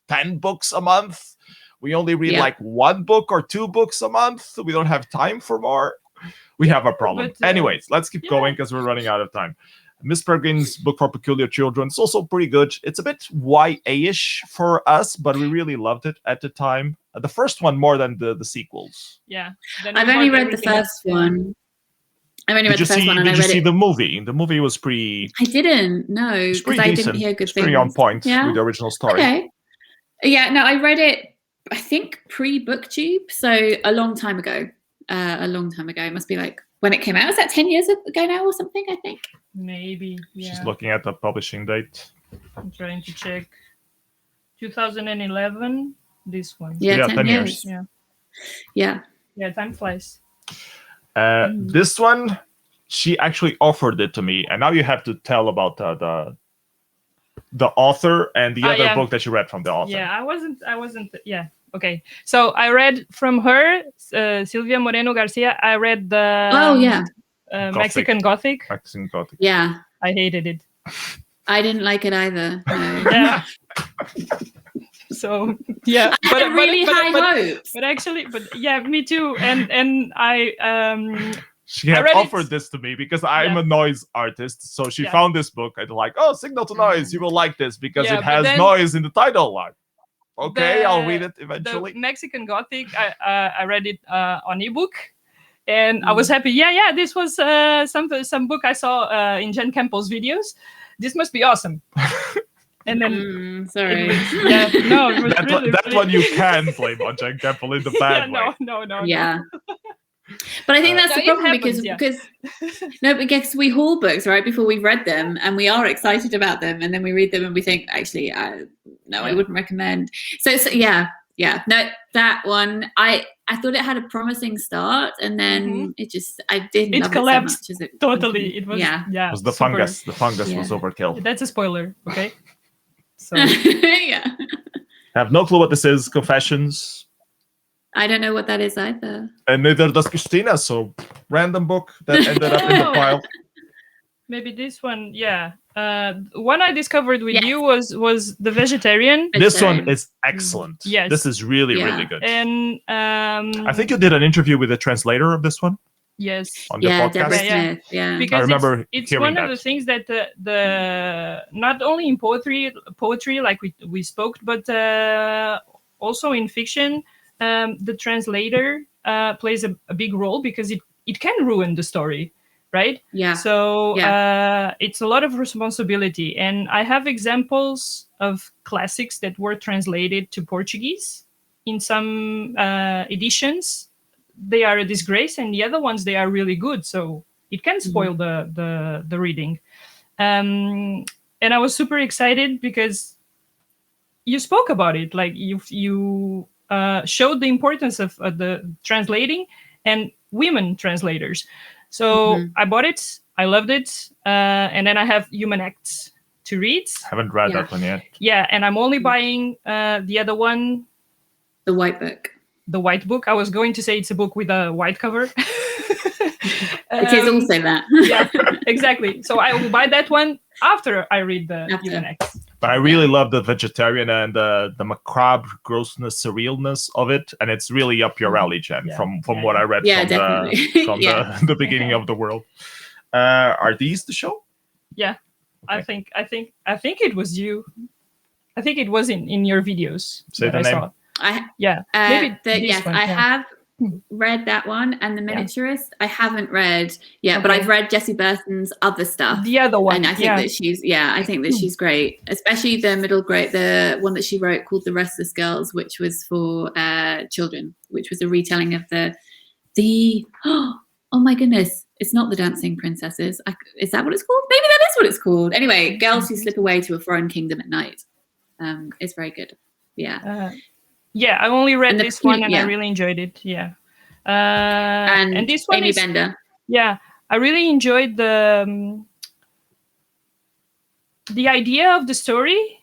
10 books a month. We only read like 1 book or 2 books a month. We don't have time for more. We have a problem. But, anyways, let's keep going because we're running out of time. Miss Peregrine's book for peculiar children. It's also pretty good. It's a bit YA-ish for us, but we really loved it at the time. The first one more than the sequels. Yeah. I've only read the first one. I've only read the first one, and I read it. Did you see the movie? The movie was pretty... I didn't, no, because I didn't hear good things. It's pretty on point with the original story. Okay. Yeah, no, I read it, I think, pre-booktube, so a long time ago. It must be like when it came out. Was that 10 years ago now or something, I think? Maybe, yeah. She's looking at the publishing date. I'm trying to check. 2011, this one. Yeah, 10 years. Yeah, time flies. This one, she actually offered it to me, and now you have to tell about the author and the other book that you read from the author. Yeah, I wasn't. Yeah. Okay, so I read from her, Silvia Moreno Garcia. I read the Mexican Gothic. Mexican Gothic. Yeah, I hated it. I didn't like it either. No. Yeah. So yeah, I had really high hopes. But actually, me too. And I She had offered this to me because I'm a noise artist. So she found this book and like, oh, Signal to Noise, you will like this because it has noise in the title line. Okay, I'll read it eventually. The Mexican Gothic, I read it on ebook, and I was happy. Yeah, this was some book I saw in Jen Campbell's videos. This must be awesome. And then, sorry. It was that one you can blame on Jen Campbell in the bad way. No. Yeah. But I think that's the problem because we haul books right before we've read them, and we are excited about them, and then we read them and we think, actually, I wouldn't recommend. So no, that one I thought it had a promising start, and then I didn't love collapsed it so much as it totally. It was it was the fungus. The fungus was overkill. That's a spoiler, okay? So yeah. I have no clue what this is. Confessions. I don't know what that is either. And neither does Christina, so random book that ended up in the pile. Maybe this one, one I discovered with you was The Vegetarian. This one is excellent. Yes. This is really, really good. And I think you did an interview with the translator of this one. Yes. On the podcast. Deborah Smith, Because I remember it's one of the things that the not only in poetry like we spoke, but also in fiction, the translator plays a big role because it can ruin the story, right? Yeah. So it's a lot of responsibility. And I have examples of classics that were translated to Portuguese in some editions. They are a disgrace, and the other ones, they are really good. So it can spoil the reading. And I was super excited because you spoke about it. Like you showed the importance of the translating and women translators. So I bought it. I loved it. And then I have Human Acts to read. Haven't read that one yet. Yeah, and I'm only buying the other one. The white book. The white book. I was going to say it's a book with a white cover. It is also that. Yeah, exactly. So I will buy that one after I read the Human Acts. But I really love the vegetarian and the macabre grossness, surrealness of it, and it's really up your alley, Jen. From what I read from the beginning of the world. Are these the show? Yeah, okay. I think it was you. I think it was in your videos. Say the name. Saw. I have read that one, and The Miniaturist I haven't read yet, but I've read Jessie Burton's other stuff. The other one, and I think that she's great, especially the middle grade, the one that she wrote called The Restless Girls, which was for children, which was a retelling of the oh my goodness, it's not The Dancing Princesses. Is that what it's called? Maybe that is what it's called. Anyway, girls who slip away to a foreign kingdom at night. It's very good. Yeah. I only read And this one and I really enjoyed it. Yeah. And this one Amy Bender. Yeah, I really enjoyed the idea of the story.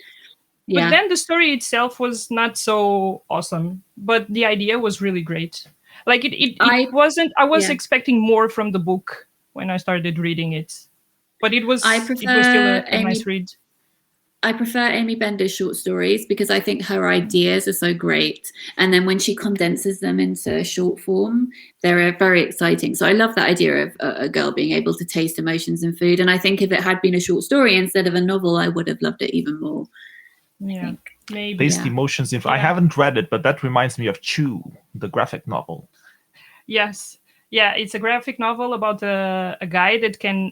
But then the story itself was not so awesome. But the idea was really great. Like it wasn't. I was expecting more from the book when I started reading it, but it was still a nice read. I prefer Amy Bender's short stories because I think her ideas are so great, and then when she condenses them into short form, they're very exciting. So I love that idea of a girl being able to taste emotions in food. And I think if it had been a short story instead of a novel, I would have loved it even more. Yeah, maybe. Taste emotions in food. I haven't read it, but that reminds me of Chew, the graphic novel. Yes. Yeah, it's a graphic novel about a guy that can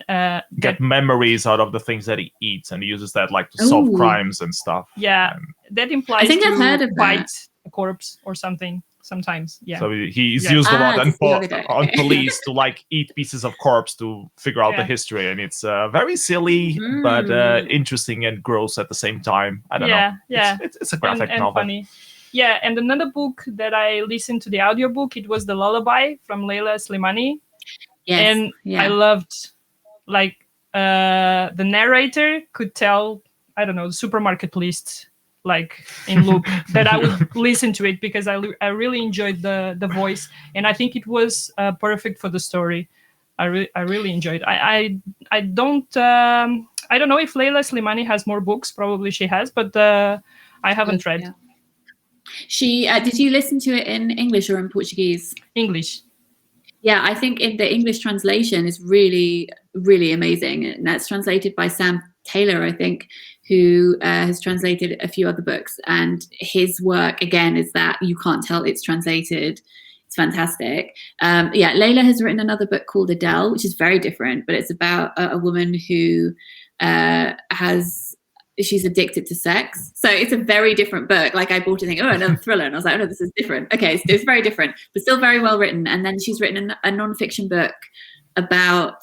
get memories out of the things that he eats, and he uses that like to solve crimes and stuff. Yeah, that implies I think I've heard of bite a corpse or something sometimes. Yeah. So he's used a lot on police to like eat pieces of corpse to figure out the history, and it's very silly but interesting and gross at the same time. I don't know. Yeah, it's a graphic and novel. Funny. Yeah, and another book that I listened to the audiobook, it was The Lullaby from Leila Slimani. Yes. And I loved, like, the narrator could tell, I don't know, the supermarket list, like, in loop, that I would listen to it because I really enjoyed the voice. And I think it was perfect for the story. I really enjoyed it. I don't know if Leila Slimani has more books. Probably she has, but I haven't read. Yeah. She did you listen to it in English or in Portuguese? English. Yeah, I think in the English translation is really, really amazing. And that's translated by Sam Taylor, I think, who has translated a few other books. And his work, again, is that you can't tell it's translated. It's fantastic. Leila has written another book called Adele, which is very different, but it's about a woman who she's addicted to sex. So it's a very different book. Like I bought it thinking, another thriller. And I was like, no, this is different. Okay, so it's very different, but still very well written. And then she's written a non-fiction book about,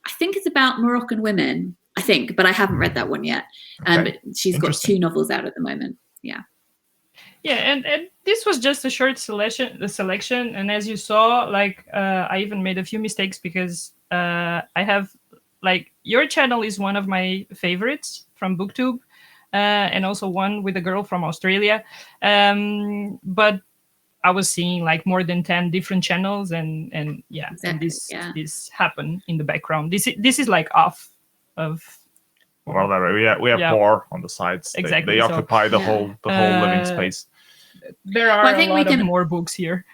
I think it's about Moroccan women, I think, but I haven't read that one yet. But she's got 2 novels out at the moment. Yeah. Yeah, and this was just a short selection. And as you saw, like I even made a few mistakes because I have, like, your channel is one of my favorites from BookTube, and also one with a girl from Australia. But I was seeing like more than 10 different channels, and this happened in the background. This is like off of. Well, we have more on the sides. Exactly. They occupy the whole living space. There are a lot of more books here.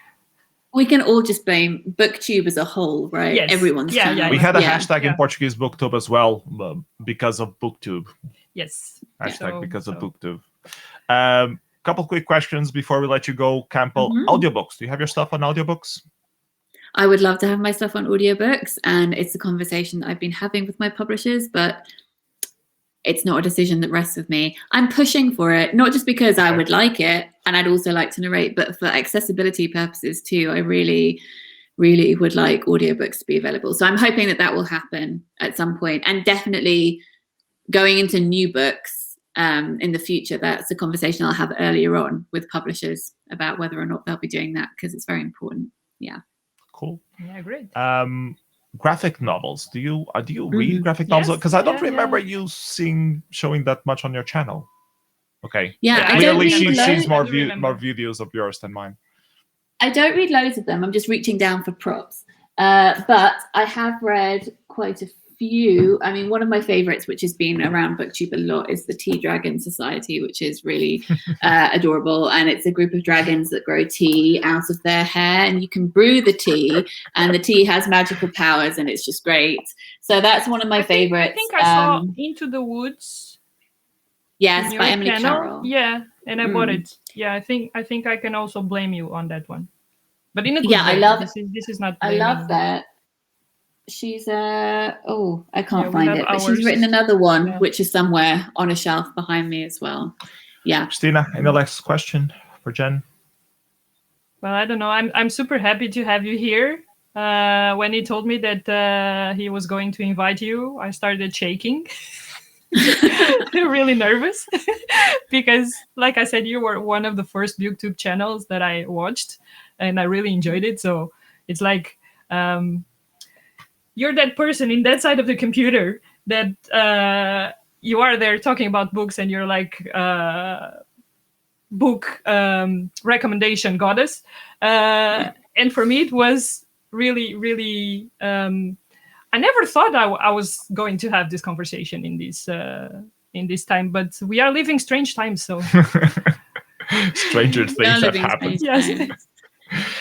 We can all just blame BookTube as a whole, right? Yes. Everyone's we had a hashtag in Portuguese, BookTube, as well, because of BookTube. Yes. Hashtag because of BookTube. Couple quick questions before we let you go, Campbell. Audiobooks. Do you have your stuff on audiobooks? I would love to have my stuff on audiobooks, and it's a conversation that I've been having with my publishers, but it's not a decision that rests with me. I'm pushing for it, not just because I would like it and I'd also like to narrate, but for accessibility purposes too. I really, really would like audiobooks to be available. So I'm hoping that will happen at some point, and definitely going into new books in the future. That's a conversation I'll have earlier on with publishers about whether or not they'll be doing that, because it's very important. Yeah. Cool. Yeah, great. Graphic novels. Do you read graphic novels? Because I don't remember you showing that much on your channel. Okay. Yeah, clearly she sees more videos of yours than mine. I don't read loads of them. I'm just reaching down for props. But I have read quite a few. I mean, one of my favorites, which has been around BookTube a lot, is the Tea Dragon Society, which is really adorable. And it's a group of dragons that grow tea out of their hair, and you can brew the tea, and the tea has magical powers, and it's just great. So that's one of my favorites. I think I saw Into the Woods. Yes, by Emily Carroll. Yeah, and I bought it. Yeah, I think I can also blame you on that one. But in a good way. I love this is not. I love that. She's I can't find it, but she's written another one which is somewhere on a shelf behind me as well. Yeah. Christina, any last question for Jen? Well, I don't know. I'm super happy to have you here. When he told me that he was going to invite you, I started shaking. really nervous because, like I said, you were one of the first BookTube channels that I watched, and I really enjoyed it. So it's like you're that person in that side of the computer that you are there talking about books, and you're like book recommendation goddess. And for me, it was really, really. I never thought I was going to have this conversation in this time, but we are living strange times. So stranger things have happened. Yes.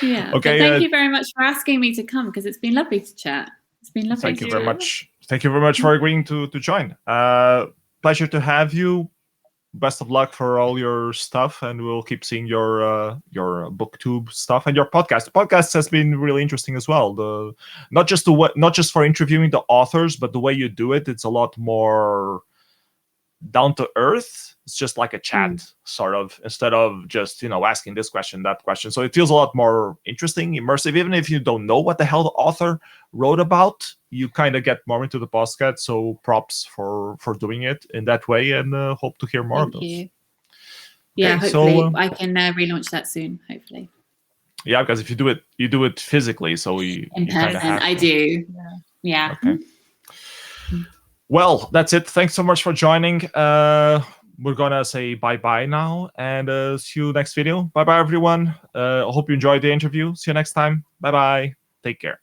Yeah. Okay. But thank you very much for asking me to come, because it's been lovely to chat. It's been lovely. Thank you very much. Thank you very much for agreeing to join. Pleasure to have you. Best of luck for all your stuff, and we'll keep seeing your BookTube stuff and your podcast. The podcast has been really interesting as well. Not just for interviewing the authors, but the way you do it. It's a lot more down to earth. It's just like a chat, sort of, instead of just asking this question, that question. So it feels a lot more interesting, immersive. Even if you don't know what the hell the author wrote about, you kind of get more into the podcast. So props for doing it in that way, and hope to hear more of those. Thank you. Yeah, Okay, hopefully so, I can relaunch that soon. Hopefully. Yeah, because if you do it physically, so you In kind of person, have. I do. Yeah. Okay. Well, that's it. Thanks so much for joining. We're gonna say bye-bye now, and see you next video. Bye-bye, everyone. I hope you enjoyed the interview. See you next time. Bye-bye. Take care.